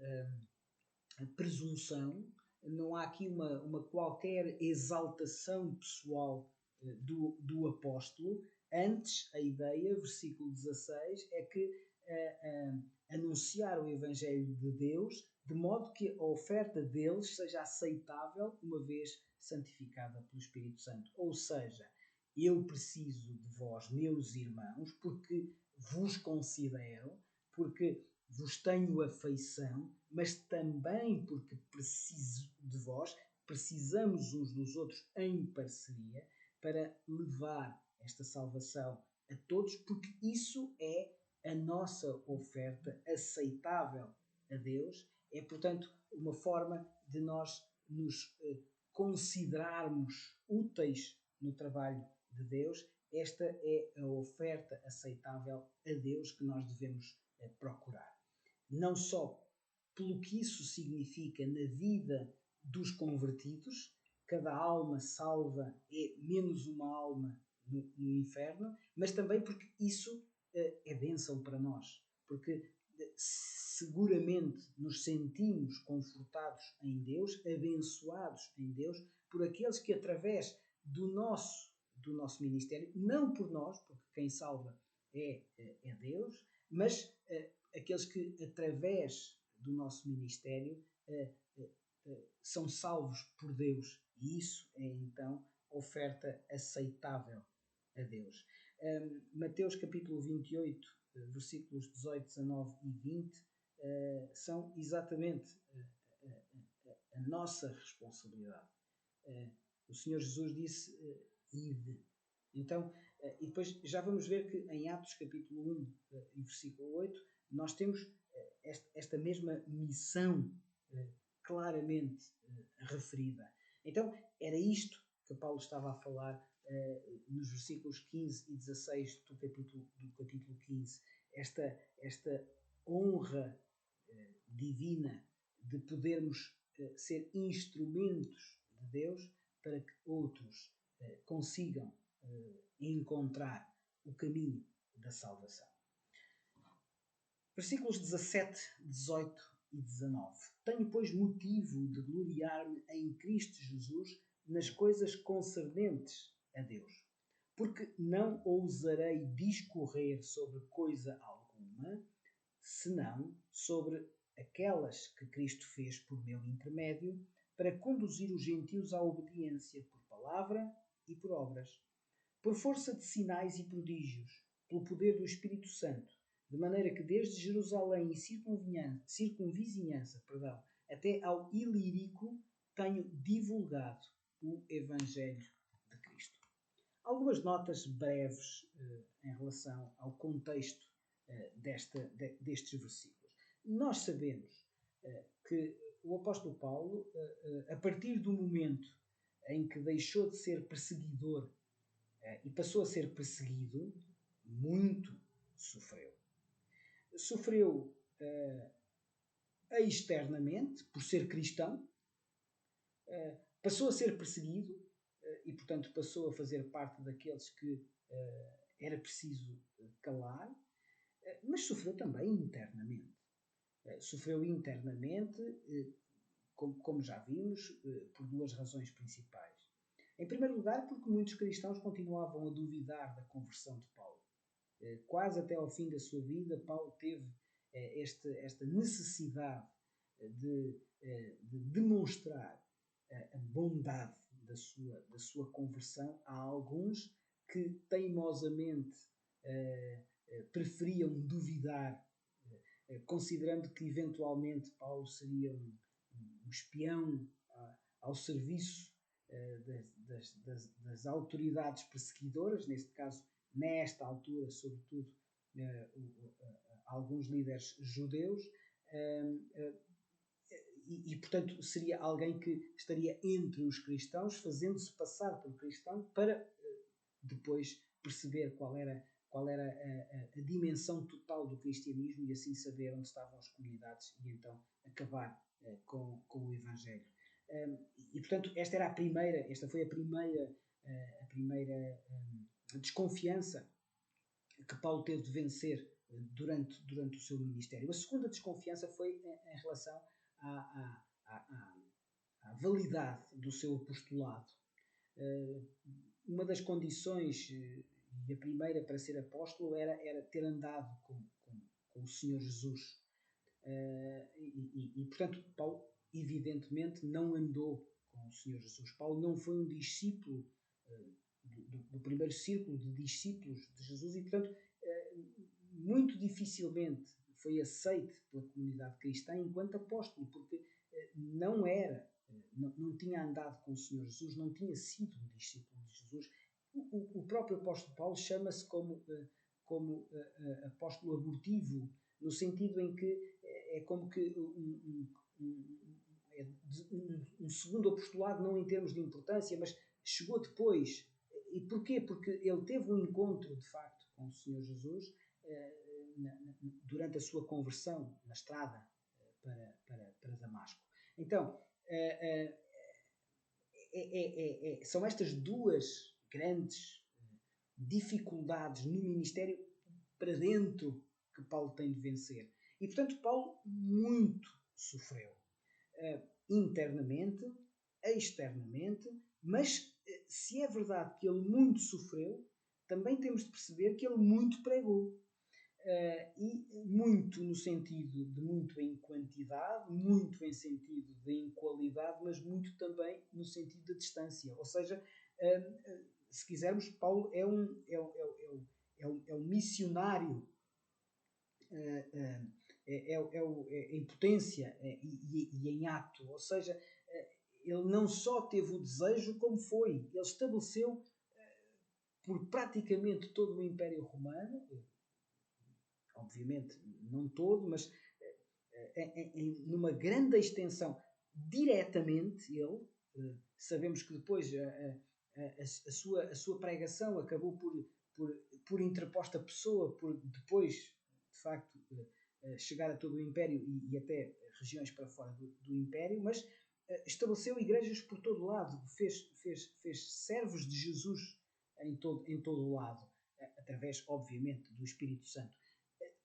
presunção, não há aqui uma qualquer exaltação pessoal do apóstolo. Antes, a ideia, versículo 16, é que anunciar o Evangelho de Deus de modo que a oferta deles seja aceitável uma vez santificada pelo Espírito Santo. Ou seja, eu preciso de vós, meus irmãos, porque vos considero, porque vos tenho afeição, mas também porque preciso de vós, precisamos uns dos outros em parceria para levar esta salvação a todos, porque isso é a nossa oferta aceitável a Deus. É, portanto, uma forma de nós nos considerarmos úteis no trabalho de Deus. Esta é a oferta aceitável a Deus que nós devemos procurar. Não só pelo que isso significa na vida dos convertidos, cada alma salva é menos uma alma no inferno, mas também porque isso é bênção para nós, porque seguramente nos sentimos confortados em Deus, abençoados em Deus, por aqueles que através do nosso ministério, não por nós, porque quem salva é Deus, mas aqueles que através do nosso ministério são salvos por Deus, e isso é então oferta aceitável a Deus. Mateus capítulo 28, versículos 18, 19 e 20 são exatamente a nossa responsabilidade. O Senhor Jesus disse ide. Então, e depois já vamos ver que em Atos capítulo 1 e versículo 8 nós temos esta mesma missão claramente referida. Então, era isto que Paulo estava a falar nos versículos 15 e 16 do capítulo 15. Esta honra divina de podermos ser instrumentos de Deus para que outros consigam encontrar o caminho da salvação. Versículos 17, 18 e 19. Tenho, pois, motivo de gloriar-me em Cristo Jesus nas coisas concernentes a Deus, porque não ousarei discorrer sobre coisa alguma, senão sobre aquelas que Cristo fez por meu intermédio, para conduzir os gentios à obediência por palavra e por obras, por força de sinais e prodígios, pelo poder do Espírito Santo, de maneira que desde Jerusalém e circunvizinhança, até ao Ilírico tenho divulgado o Evangelho de Cristo. Algumas notas breves em relação ao contexto destes versículos. Nós sabemos que o apóstolo Paulo, a partir do momento em que deixou de ser perseguidor e passou a ser perseguido, muito sofreu. Sofreu externamente, por ser cristão, passou a ser perseguido e, portanto, passou a fazer parte daqueles que era preciso calar, mas sofreu também internamente. Sofreu internamente, como já vimos, por duas razões principais. Em primeiro lugar, porque muitos cristãos continuavam a duvidar da conversão de Paulo. Quase até ao fim da sua vida, Paulo teve esta necessidade de demonstrar a bondade da sua conversão a alguns que teimosamente preferiam duvidar, considerando que eventualmente Paulo seria um espião ao serviço das autoridades perseguidoras, neste caso, nesta altura, sobretudo, alguns líderes judeus, e, portanto, seria alguém que estaria entre os cristãos, fazendo-se passar por cristão, para depois perceber qual era a dimensão total do cristianismo e assim saber onde estavam as comunidades e então acabar com o Evangelho. E, portanto, esta foi a primeira desconfiança que Paulo teve de vencer durante o seu ministério. A segunda desconfiança foi em relação à validade do seu apostolado. Uma das condições, e a primeira para ser apóstolo, era ter andado com o Senhor Jesus. Portanto, Paulo, evidentemente, não andou com o Senhor Jesus. Paulo não foi um discípulo do primeiro círculo de discípulos de Jesus e, portanto, muito dificilmente foi aceito pela comunidade cristã enquanto apóstolo, porque não tinha andado com o Senhor Jesus, não tinha sido um discípulo de Jesus. O próprio apóstolo Paulo chama-se como apóstolo abortivo, no sentido em que é como que um segundo apostolado, não em termos de importância, mas chegou depois. E porquê? Porque ele teve um encontro, de facto, com o Senhor Jesus durante a sua conversão na estrada para Damasco. Então, são estas duas grandes dificuldades no ministério para dentro que Paulo tem de vencer. E, portanto, Paulo muito sofreu. Internamente, externamente, mas se é verdade que ele muito sofreu, também temos de perceber que ele muito pregou. E muito no sentido de muito em quantidade, muito em sentido de em qualidade, mas muito também no sentido de distância. Ou seja, se quisermos, Paulo é um missionário em potência e em ato. Ou seja, ele não só teve o desejo, como foi. Ele estabeleceu por praticamente todo o Império Romano, obviamente não todo, mas numa grande extensão, diretamente ele, sabemos que depois a sua pregação acabou por interposta pessoa, por depois, de facto, chegar a todo o Império e até regiões para fora do Império, mas estabeleceu igrejas por todo lado, fez servos de Jesus em todo o lado, através, obviamente, do Espírito Santo.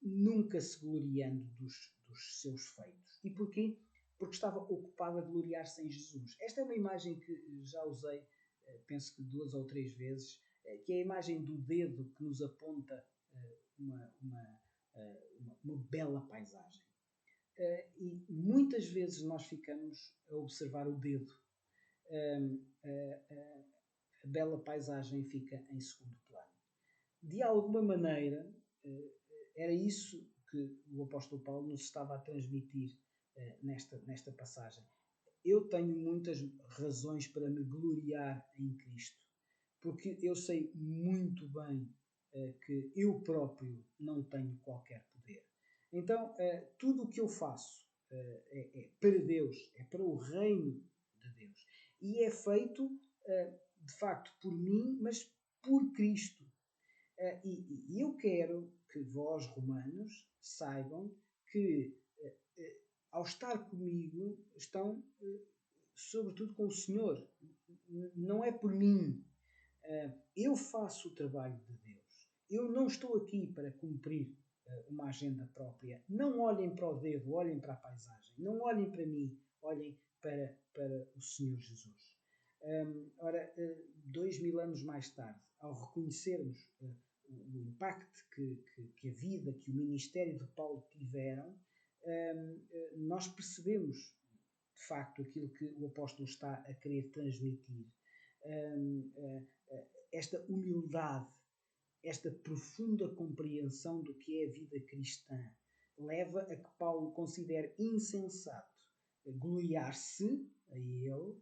nunca se gloriando dos seus feitos. E porquê? Porque estava ocupado a gloriar-se em Jesus. Esta é uma imagem que já usei, penso que 2 ou 3 vezes, que é a imagem do dedo que nos aponta uma bela paisagem. E muitas vezes nós ficamos a observar o dedo. A bela paisagem fica em segundo plano. De alguma maneira, era isso que o apóstolo Paulo nos estava a transmitir nesta passagem. Eu tenho muitas razões para me gloriar em Cristo, porque eu sei muito bem que eu próprio não tenho qualquer poder. Então, tudo o que eu faço é para Deus, é para o reino de Deus. E é feito, de facto, por mim, mas por Cristo. E eu quero que vós, romanos, saibam que, ao estar comigo, estão, sobretudo, com o Senhor. Não é por mim. Eu faço o trabalho de Deus. Eu não estou aqui para cumprir uma agenda própria. Não olhem para o dedo, olhem para a paisagem. Não olhem para mim, olhem para o Senhor Jesus. Ora, 2000 anos mais tarde, ao reconhecermos o impacto que a vida, que o ministério de Paulo tiveram, nós percebemos de facto aquilo que o apóstolo está a querer transmitir. Esta humildade, esta profunda compreensão do que é a vida cristã, leva a que Paulo considere insensato gloriar-se a ele,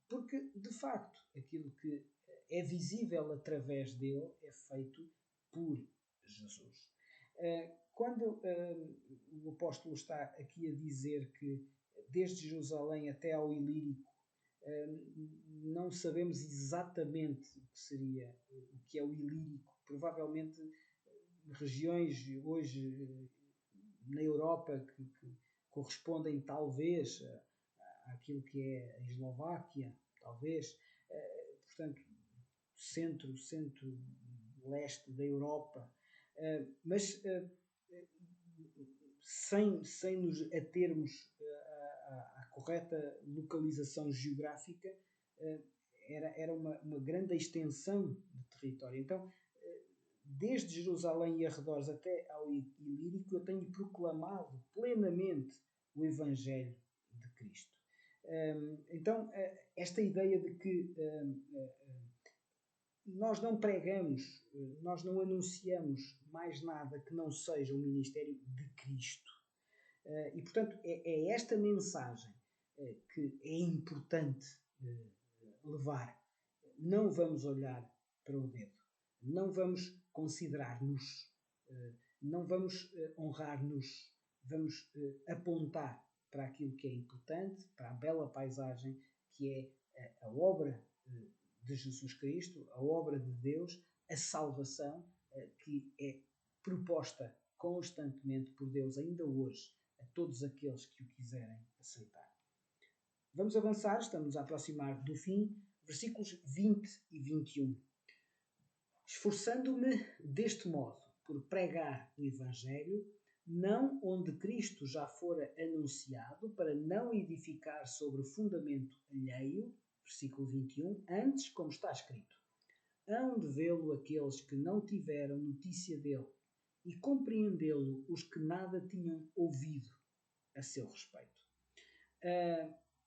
porque de facto aquilo que é visível através dele é feito por Jesus. Quando o apóstolo está aqui a dizer que desde Jerusalém até ao Ilírico não sabemos exatamente o que é o Ilírico, provavelmente regiões hoje na Europa que correspondem talvez àquilo que é a Eslováquia, talvez, portanto, centro-leste da Europa, mas sem nos atermos à correta localização geográfica, era uma grande extensão de território. Então, desde Jerusalém e arredores até ao Ilírico, eu tenho proclamado plenamente o Evangelho de Cristo. Então, esta ideia de que nós não pregamos, nós não anunciamos mais nada que não seja o ministério de Cristo. E, portanto, é esta mensagem que é importante levar. Não vamos olhar para o dedo. Não vamos considerar-nos. Não vamos honrar-nos. Vamos apontar para aquilo que é importante, para a bela paisagem que é a obra de Jesus Cristo, a obra de Deus, a salvação que é proposta constantemente por Deus ainda hoje a todos aqueles que o quiserem aceitar. Vamos avançar, estamos a aproximar do fim, versículos 20 e 21. Esforçando-me deste modo por pregar o Evangelho, não onde Cristo já fora anunciado, para não edificar sobre fundamento alheio, versículo 21, antes, como está escrito, hão de vê-lo aqueles que não tiveram notícia dele, e compreendê-lo os que nada tinham ouvido a seu respeito.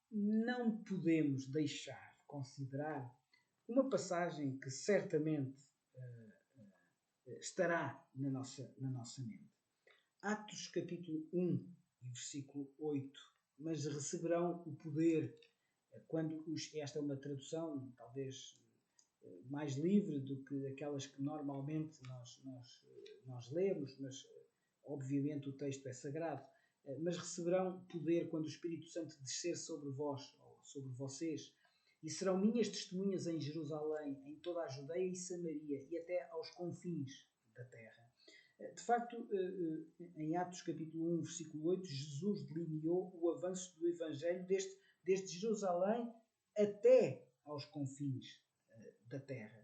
Não podemos deixar de considerar uma passagem que certamente estará na nossa mente. Atos capítulo 1 e versículo 8. Mas receberão o poder quando esta é uma tradução talvez mais livre do que aquelas que normalmente nós lemos, mas obviamente o texto é sagrado. Mas receberão poder quando o Espírito Santo descer sobre vós, ou sobre vocês, e serão minhas testemunhas em Jerusalém, em toda a Judeia e Samaria, e até aos confins da terra. De facto, em Atos capítulo 1, versículo 8, Jesus delineou o avanço do Evangelho desde Jerusalém até aos confins da terra.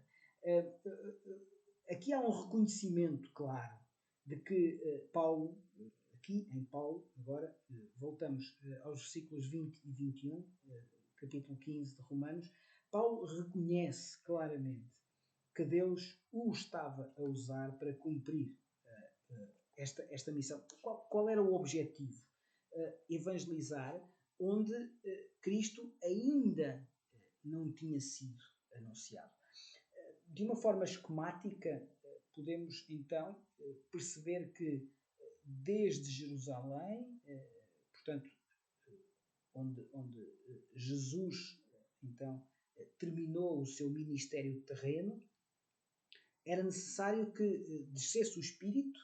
Aqui há um reconhecimento claro de que Paulo, aqui em Paulo, agora voltamos aos versículos 20 e 21, capítulo 15 de Romanos, Paulo reconhece claramente que Deus o estava a usar para cumprir esta missão. Qual era o objetivo? Evangelizar onde Cristo ainda não tinha sido anunciado. De uma forma esquemática, podemos então perceber que desde Jerusalém, portanto, onde Jesus então terminou o seu ministério terreno, era necessário que descesse o Espírito,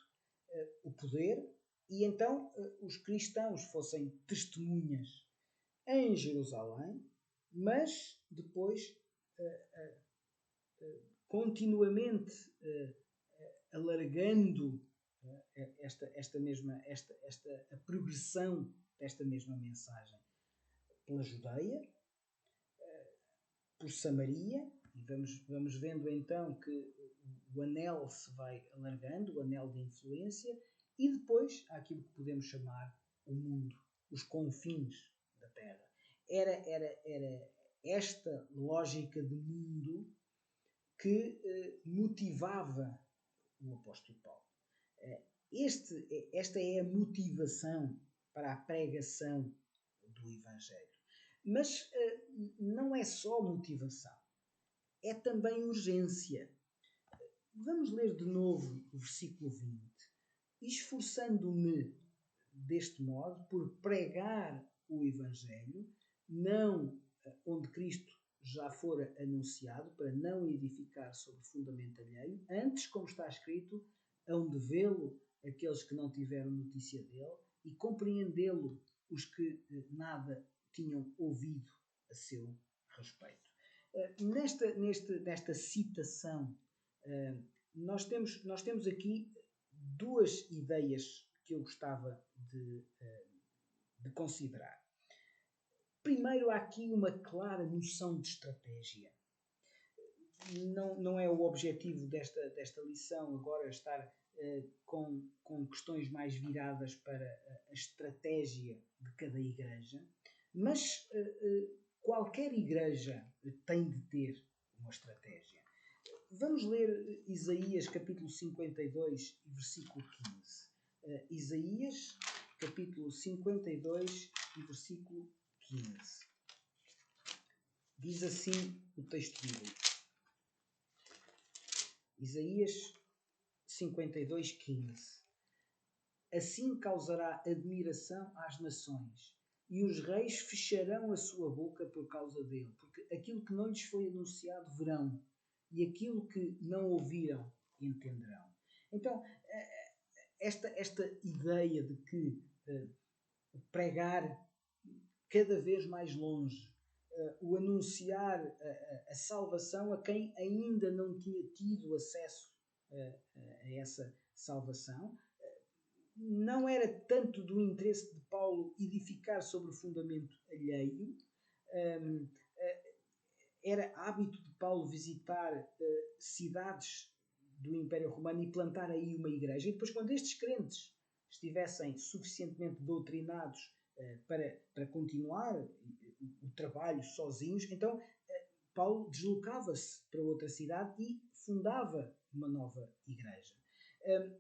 o poder, e então os cristãos fossem testemunhas em Jerusalém, mas depois continuamente alargando a progressão desta mesma mensagem pela Judeia, por Samaria, e vamos vendo então que o anel se vai alargando, o anel de influência, e depois há aquilo que podemos chamar o mundo, os confins da Terra. Era esta lógica de mundo que motivava o apóstolo Paulo. Esta é a motivação para a pregação do Evangelho. Mas não é só motivação, é também urgência. Vamos ler de novo o versículo 20. Esforçando-me deste modo por pregar o Evangelho, não onde Cristo já fora anunciado, para não edificar sobre fundamento alheio, antes, como está escrito, hão de vê-lo aqueles que não tiveram notícia dele e compreendê-lo os que nada tinham ouvido a seu respeito. Nesta citação, nós temos aqui duas ideias que eu gostava de considerar. Primeiro, há aqui uma clara noção de estratégia. Não é o objetivo desta lição agora estar com questões mais viradas para a estratégia de cada igreja, mas qualquer igreja tem de ter uma estratégia. Vamos ler Isaías capítulo 52 e versículo 15. Isaías capítulo 52 e versículo 15. Diz assim o texto bíblico. Isaías 52, 15. Assim causará admiração às nações, e os reis fecharão a sua boca por causa dele, porque aquilo que não lhes foi anunciado verão, e aquilo que não ouviram entenderão. Então, esta ideia de que pregar cada vez mais longe, o anunciar a salvação a quem ainda não tinha tido acesso a essa salvação, não era tanto do interesse de Paulo edificar sobre o fundamento alheio. Era hábito de Paulo visitar cidades do Império Romano e plantar aí uma igreja. E depois, quando estes crentes estivessem suficientemente doutrinados para continuar o trabalho sozinhos, então Paulo deslocava-se para outra cidade e fundava uma nova igreja.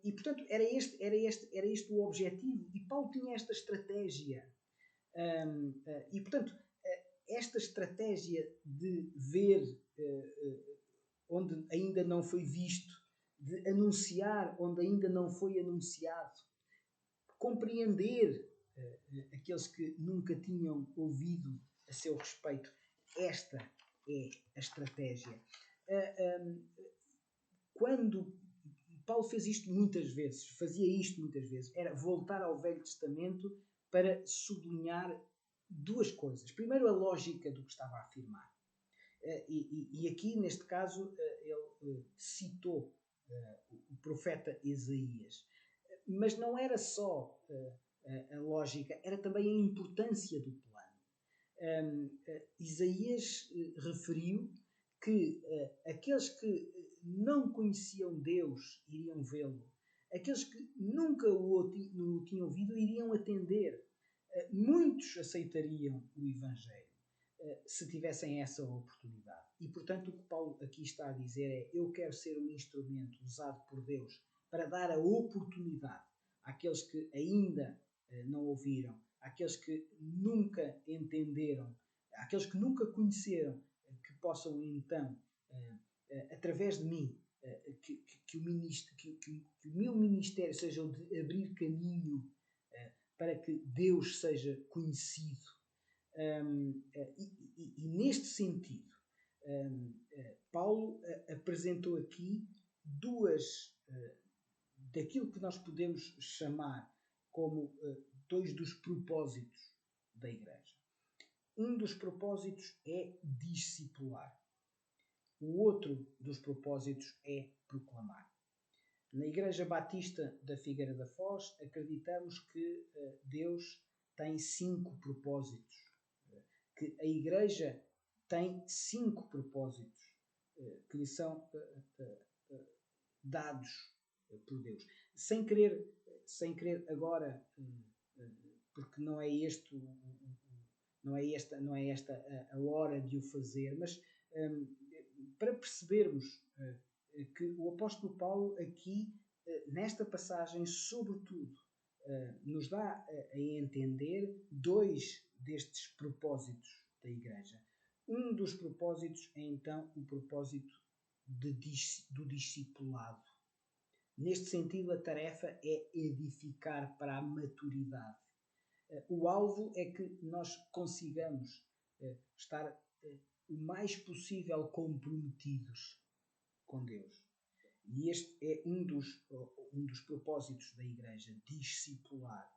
E portanto era este o objetivo, e Paulo tinha esta estratégia, e portanto esta estratégia de ver onde ainda não foi visto, de anunciar onde ainda não foi anunciado, compreender aqueles que nunca tinham ouvido a seu respeito. Esta é a estratégia. Quando Paulo fazia isto muitas vezes, era voltar ao Velho Testamento para sublinhar duas coisas. Primeiro, a lógica do que estava a afirmar. E aqui, neste caso, ele citou o profeta Isaías. Mas não era só a lógica, era também a importância do plano. Isaías referiu que aqueles que não conheciam Deus iriam vê-lo. Aqueles que nunca o tinham ouvido iriam atender. Muitos aceitariam o Evangelho se tivessem essa oportunidade. E, portanto, o que Paulo aqui está a dizer é: eu quero ser um instrumento usado por Deus para dar a oportunidade àqueles que ainda não ouviram, àqueles que nunca entenderam, àqueles que nunca conheceram, que possam então, através de mim, que o meu ministério seja o de abrir caminho para que Deus seja conhecido. E neste sentido, Paulo apresentou aqui duas daquilo que nós podemos chamar como dois dos propósitos da Igreja. Um dos propósitos é discipular. O outro dos propósitos é proclamar. Na Igreja Batista da Figueira da Foz, acreditamos que Deus tem 5 propósitos, que a Igreja tem 5 propósitos que lhe são dados por Deus. Sem querer agora, porque não é esta a hora de o fazer, mas para percebermos que o apóstolo Paulo aqui, nesta passagem, sobretudo, nos dá a entender 2 destes propósitos da Igreja. Um dos propósitos é então o propósito do discipulado. Neste sentido, a tarefa é edificar para a maturidade. O alvo é que nós consigamos estar o mais possível comprometidos com Deus. E este é um dos propósitos da Igreja, discipular.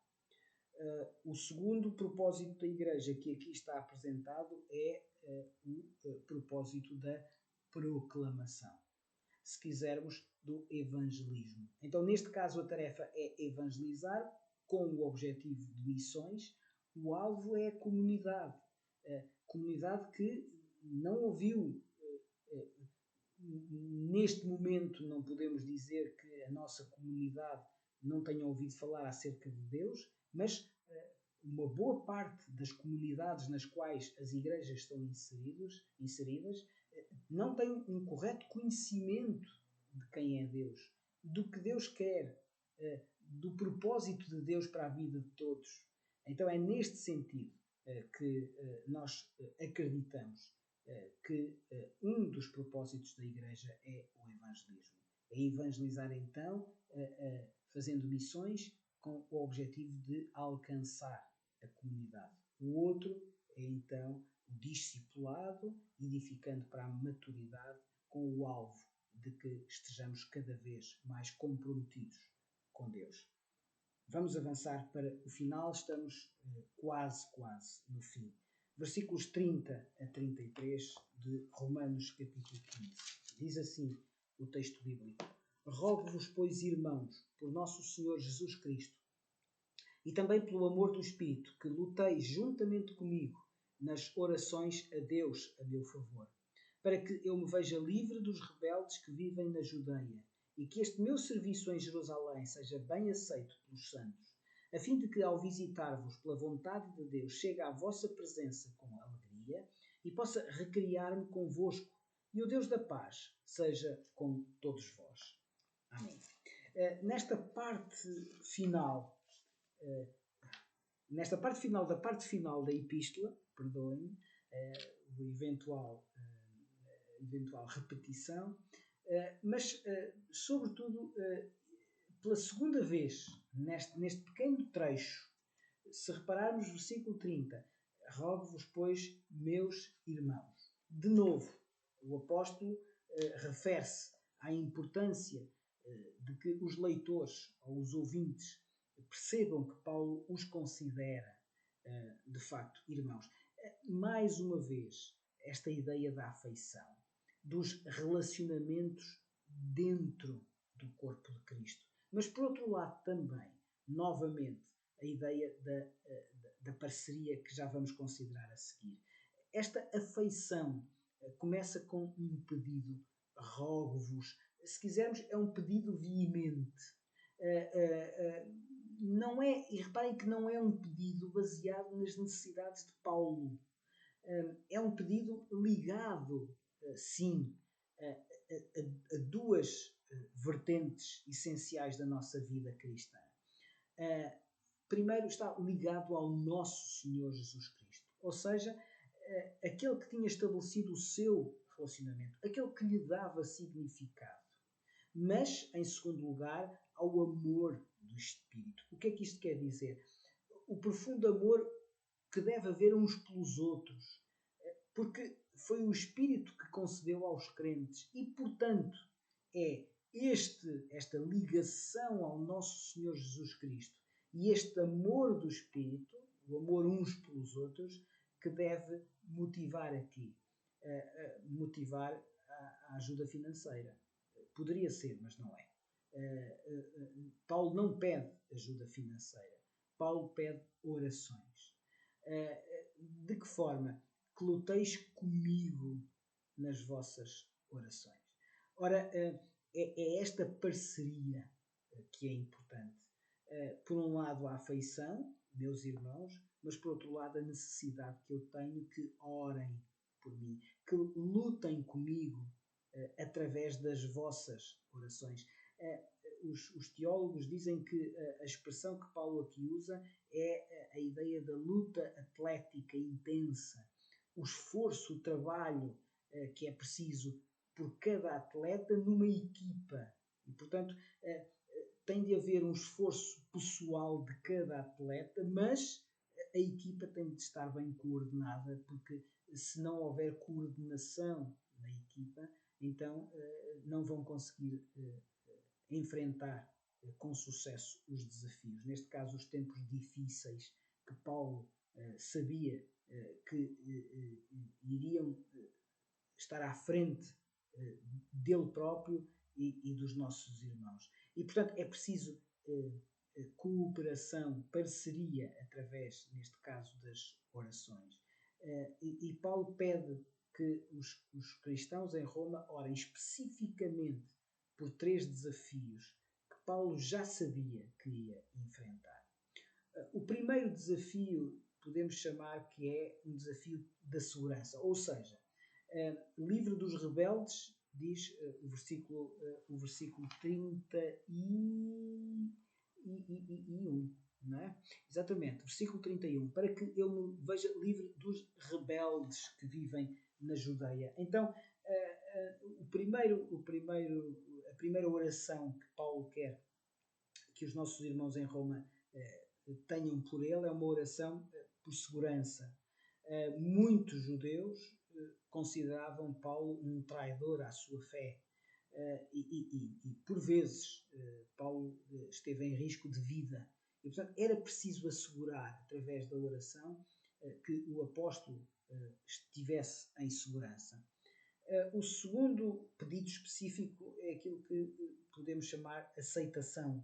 O segundo propósito da Igreja que aqui está apresentado é o propósito da proclamação. Se quisermos, do evangelismo. Então, neste caso, a tarefa é evangelizar com o objetivo de missões. O alvo é a comunidade. Comunidade que não ouviu. Neste momento, não podemos dizer que a nossa comunidade não tenha ouvido falar acerca de Deus, mas uma boa parte das comunidades nas quais as igrejas estão inseridas não tem um correto conhecimento de quem é Deus, do que Deus quer, do propósito de Deus para a vida de todos. Então é neste sentido que nós acreditamos que um dos propósitos da Igreja é o evangelismo. É evangelizar então, fazendo missões com o objetivo de alcançar a comunidade. O outro é então o discipulado, edificando para a maturidade com o alvo de que estejamos cada vez mais comprometidos com Deus. Vamos avançar para o final, estamos quase no fim. Versículos 30 a 33 de Romanos capítulo 15. Diz assim o texto bíblico: Rogo-vos, pois, irmãos, por nosso Senhor Jesus Cristo, e também pelo amor do Espírito, que luteis juntamente comigo nas orações a Deus a meu favor, para que eu me veja livre dos rebeldes que vivem na Judeia, e que este meu serviço em Jerusalém seja bem aceito pelos santos, a fim de que, ao visitar-vos pela vontade de Deus, chegue à vossa presença com alegria e possa recriar-me convosco, e o Deus da paz seja com todos vós. Amém. Nesta parte final da parte final da epístola, perdoem-me, eventual repetição, mas sobretudo pela segunda vez neste pequeno trecho, se repararmos no versículo 30, rogo-vos, pois, meus irmãos. De novo, o apóstolo refere-se à importância de que os leitores ou os ouvintes percebam que Paulo os considera de facto irmãos. Mais uma vez, esta ideia da afeição, dos relacionamentos dentro do corpo de Cristo. Mas, por outro lado, também, novamente, a ideia da parceria que já vamos considerar a seguir. Esta afeição começa com um pedido: rogo-vos. Se quisermos, é um pedido veemente. Não é, e reparem que não é um pedido baseado nas necessidades de Paulo. É um pedido ligado, sim, a duas vertentes essenciais da nossa vida cristã. Primeiro, está ligado ao nosso Senhor Jesus Cristo, ou seja, aquele que tinha estabelecido o seu relacionamento, aquele que lhe dava significado. Mas, em segundo lugar, ao amor do Espírito. O que é que isto quer dizer? O profundo amor que deve haver uns pelos outros, porque foi o Espírito que concedeu aos crentes e, portanto, é esta ligação ao nosso Senhor Jesus Cristo e este amor do Espírito, o amor uns pelos outros, que deve motivar aqui, motivar a ajuda financeira. Poderia ser, mas não é. Paulo não pede ajuda financeira. Paulo pede orações. De que forma? Que luteis comigo nas vossas orações. Ora, é esta parceria que é importante. Por um lado, a afeição, meus irmãos, mas por outro lado, a necessidade que eu tenho que orem por mim, que lutem comigo através das vossas orações. Os teólogos dizem que a expressão que Paulo aqui usa é a ideia da luta atlética intensa, o esforço, o trabalho que é preciso por cada atleta numa equipa. E, portanto, tem de haver um esforço pessoal de cada atleta, mas a equipa tem de estar bem coordenada, porque se não houver coordenação na equipa, então não vão conseguir enfrentar com sucesso os desafios. Neste caso, os tempos difíceis que Paulo sabia que iriam estar à frente dele próprio e dos nossos irmãos. E, portanto, é preciso cooperação, parceria, através, neste caso, das orações. E Paulo pede que os cristãos em Roma orem especificamente por 3 desafios que Paulo já sabia que ia enfrentar. O primeiro desafio podemos chamar que é um desafio da segurança, ou seja, livre dos rebeldes, diz o versículo 31, não é? Exatamente, versículo 31, para que eu me veja livre dos rebeldes que vivem na Judeia. Então, a primeira oração que Paulo quer que os nossos irmãos em Roma tenham por ele é uma oração por segurança. Muitos judeus consideravam Paulo um traidor à sua fé e por vezes Paulo esteve em risco de vida e, portanto, era preciso assegurar através da oração que o apóstolo estivesse em segurança. O segundo pedido específico é aquilo que podemos chamar aceitação.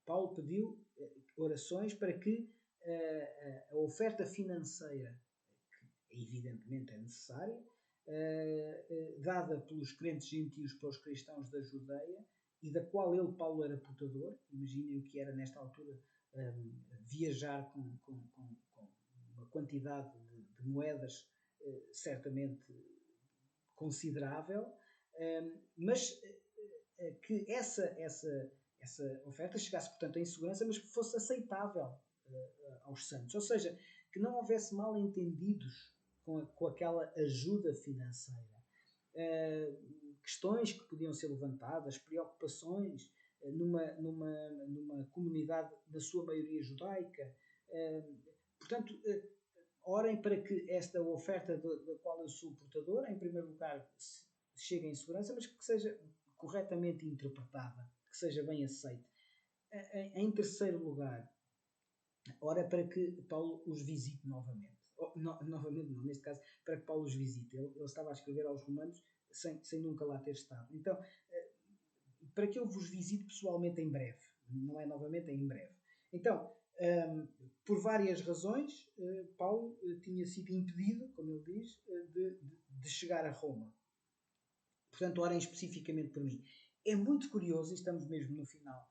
Paulo pediu orações para que a oferta financeira, que evidentemente é necessária, dada pelos crentes gentios para os cristãos da Judeia, e da qual Paulo, era portador. Imaginem o que era nesta altura viajar com uma quantidade de moedas certamente considerável, mas que essa oferta chegasse, portanto, em segurança, mas que fosse aceitável aos santos. Ou seja, que não houvesse mal entendidos com aquela ajuda financeira. Questões que podiam ser levantadas, preocupações numa comunidade da sua maioria judaica. Portanto, orem para que esta oferta da qual eu sou portador, em primeiro lugar, chegue em segurança, mas que seja corretamente interpretada, que seja bem aceita. Em terceiro lugar, ora para que Paulo os visite novamente. Novamente não, neste caso, para que Paulo os visite. Ele estava a escrever aos Romanos sem nunca lá ter estado. Então, para que eu vos visite pessoalmente em breve. Não é novamente, é em breve. Então, por várias razões, Paulo tinha sido impedido, como ele diz, de chegar a Roma. Portanto, orem especificamente por mim. É muito curioso, e estamos mesmo no final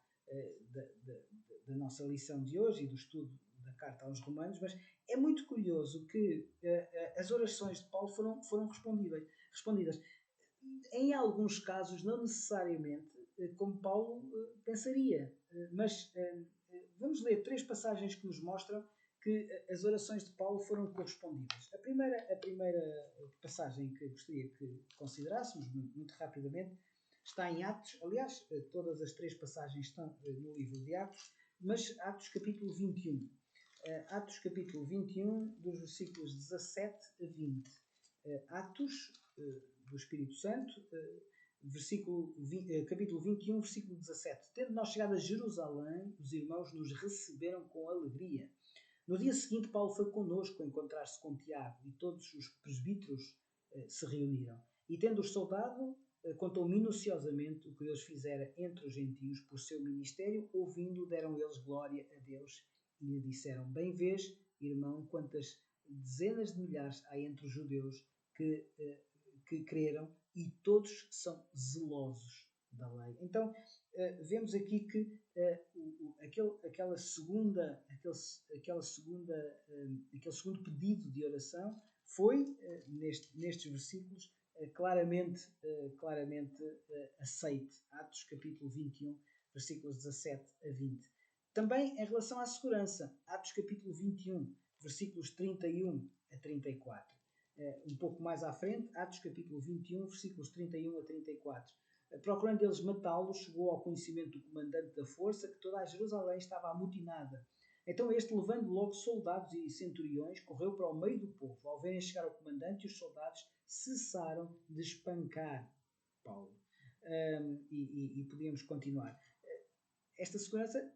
da nossa lição de hoje e do estudo da carta aos Romanos, mas é muito curioso que as orações de Paulo foram respondidas. Em alguns casos, não necessariamente como Paulo pensaria, mas vamos ler 3 passagens que nos mostram que as orações de Paulo foram correspondidas. A primeira passagem que gostaria que considerássemos, muito rapidamente, está em Atos. Aliás, todas as 3 passagens estão no livro de Atos, mas Atos capítulo 21. Atos capítulo 21, dos versículos 17 a 20. Atos do Espírito Santo, capítulo 21, versículo 17. Tendo nós chegado a Jerusalém, os irmãos nos receberam com alegria. No dia seguinte, Paulo foi connosco encontrar-se com Tiago, e todos os presbíteros se reuniram. E tendo-os saudado, contou minuciosamente o que Deus fizera entre os gentios por seu ministério. Ouvindo, deram eles glória a Deus e lhe disseram: Bem vês, irmão, quantas dezenas de milhares há entre os judeus que creram, e todos são zelosos da lei. Então, vemos aqui que aquele segundo pedido de oração foi, nestes versículos, claramente aceite. Atos capítulo 21, versículos 17 a 20. Também em relação à segurança, Atos capítulo 21, versículos 31 a 34. Um pouco mais à frente, Atos capítulo 21, versículos 31 a 34. Procurando eles matá-lo, chegou ao conhecimento do comandante da força que toda a Jerusalém estava amotinada. Então este, levando logo soldados e centuriões, correu para o meio do povo. Ao verem chegar o comandante, os soldados cessaram de espancar Paulo. E podíamos continuar. Esta segurança,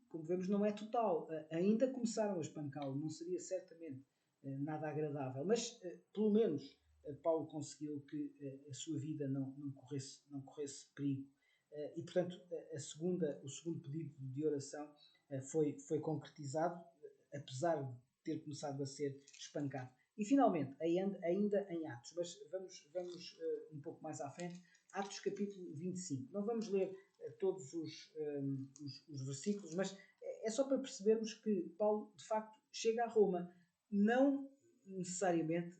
como vemos, não é total. Ainda começaram a espancá-lo. Não seria certamente nada agradável. Mas, pelo menos, Paulo conseguiu que a sua vida não corresse perigo. E, portanto, o segundo pedido de oração foi concretizado, apesar de ter começado a ser espancado. E, finalmente, ainda em Atos, mas vamos um pouco mais à frente, Atos capítulo 25. Não vamos ler todos os versículos, mas é só para percebermos que Paulo, de facto, chega a Roma, não necessariamente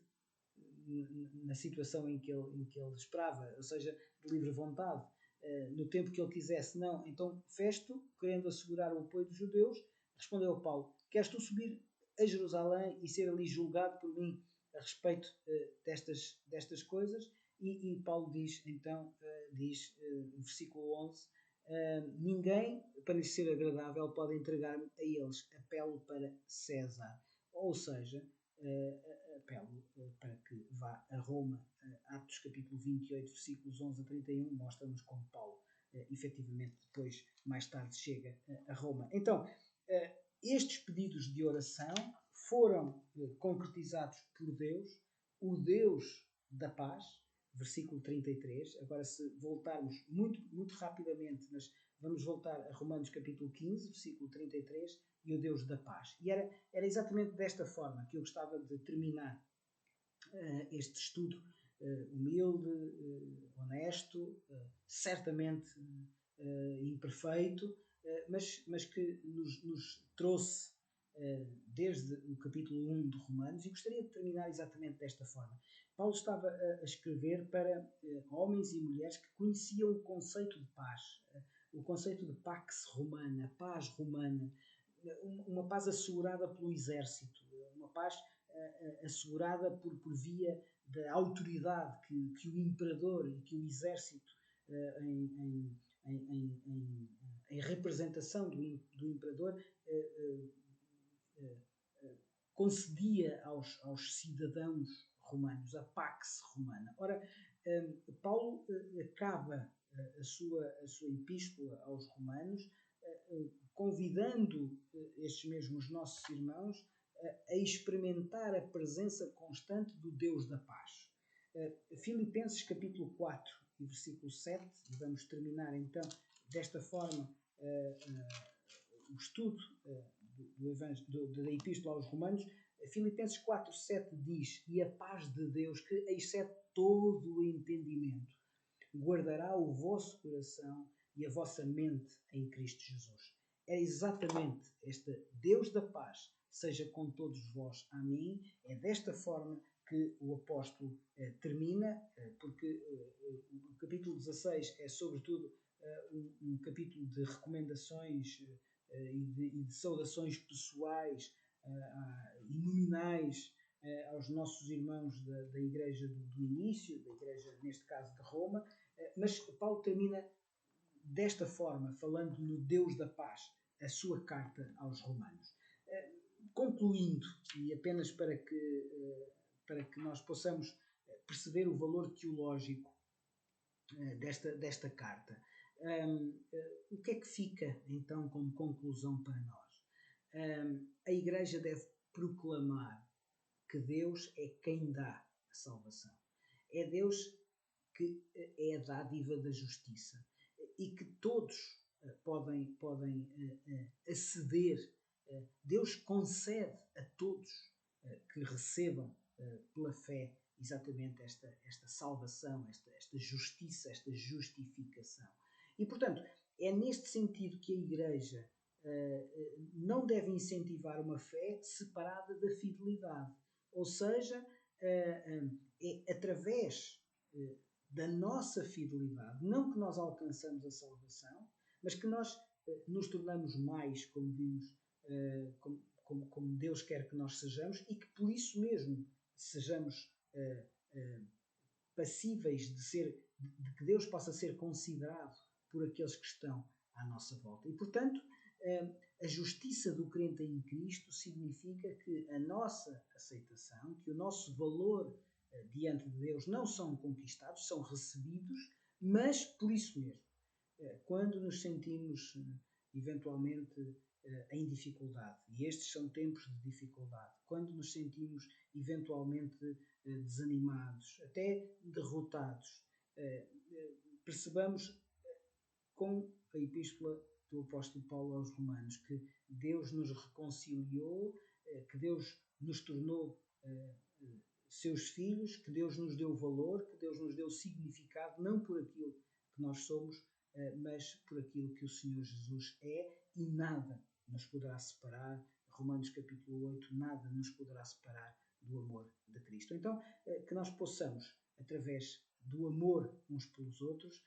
na situação em que ele esperava, ou seja, de livre vontade, no tempo que ele quisesse, não. Então Festo, querendo assegurar o apoio dos judeus, respondeu a Paulo: Queres tu subir a Jerusalém e ser ali julgado por mim a respeito destas coisas? E Paulo diz, então, versículo 11, ninguém, para lhe ser agradável, pode entregar-me a eles. Apelo para César. Ou seja, apelo para que vá a Roma. Atos capítulo 28, versículos 11 a 31, mostra-nos como Paulo, efetivamente, depois, mais tarde, chega a Roma. Então, estes pedidos de oração foram concretizados por Deus, o Deus da paz, versículo 33. Agora, se voltarmos muito rapidamente, mas vamos voltar a Romanos capítulo 15, versículo 33, e o Deus da paz. E era exatamente desta forma que eu gostava de terminar este estudo humilde, honesto, certamente imperfeito, mas que nos trouxe desde o capítulo 1 de Romanos, e gostaria de terminar exatamente desta forma. Paulo estava a escrever para homens e mulheres que conheciam o conceito de paz, o conceito de pax romana, paz romana, uma paz assegurada pelo exército, uma paz assegurada por via da autoridade que o imperador e que o exército, em representação do imperador, concedia aos cidadãos romanos, a pax romana. Ora, Paulo acaba a sua epístola aos romanos convidando estes mesmos nossos irmãos a experimentar a presença constante do Deus da paz. Filipenses capítulo 4 e versículo 7, e vamos terminar então desta forma o estudo da Epístola aos Romanos. Filipenses 4, 7 diz: E a paz de Deus, que excede todo o entendimento, guardará o vosso coração e a vossa mente em Cristo Jesus. É exatamente este Deus da paz, seja com todos vós. Amém. É desta forma que o apóstolo termina, porque o capítulo 16 é sobretudo um capítulo de recomendações e de saudações pessoais e nominais aos nossos irmãos da igreja do início, da igreja, neste caso, de Roma, mas Paulo termina desta forma, falando no Deus da paz, a sua carta aos Romanos. Concluindo, e apenas para que nós possamos perceber o valor teológico desta carta, o que é que fica então como conclusão para nós? A Igreja deve proclamar que Deus é quem dá a salvação. É Deus que é a dádiva da justiça e que todos podem aceder. Deus concede a todos que recebam pela fé exatamente esta salvação, esta justiça, esta justificação. E, portanto, é neste sentido que a Igreja não deve incentivar uma fé separada da fidelidade. Ou seja, é através da nossa fidelidade, não que nós alcançamos a salvação, mas que nós nos tornamos mais, como vimos, como Deus quer que nós sejamos, e que por isso mesmo sejamos passíveis de que Deus possa ser considerado por aqueles que estão à nossa volta. E, portanto, a justiça do crente em Cristo significa que a nossa aceitação, que o nosso valor diante de Deus não são conquistados, são recebidos, mas por isso mesmo, quando nos sentimos eventualmente em dificuldade, e estes são tempos de dificuldade, quando nos sentimos eventualmente desanimados, até derrotados, percebamos com a epístola do apóstolo Paulo aos Romanos que Deus nos reconciliou, que Deus nos tornou seus filhos, que Deus nos deu valor, que Deus nos deu significado, não por aquilo que nós somos, mas por aquilo que o Senhor Jesus é, e nada nos poderá separar. Romanos capítulo 8, nada nos poderá separar do amor de Cristo. Então, que nós possamos, através do amor uns pelos outros,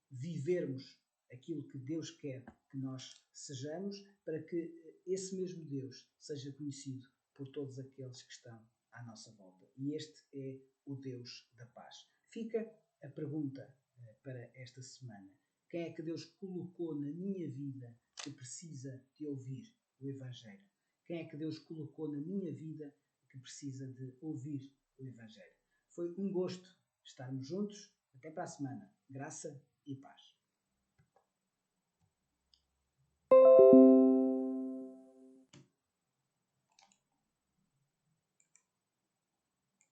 vivermos aquilo que Deus quer que nós sejamos, para que esse mesmo Deus seja conhecido por todos aqueles que estão à nossa volta. E este é o Deus da paz. Fica a pergunta para esta semana. Quem é que Deus colocou na minha vida que precisa de ouvir o Evangelho? Quem é que Deus colocou na minha vida que precisa de ouvir o Evangelho? Foi um gosto estarmos juntos. Até para a semana. Graça e paz.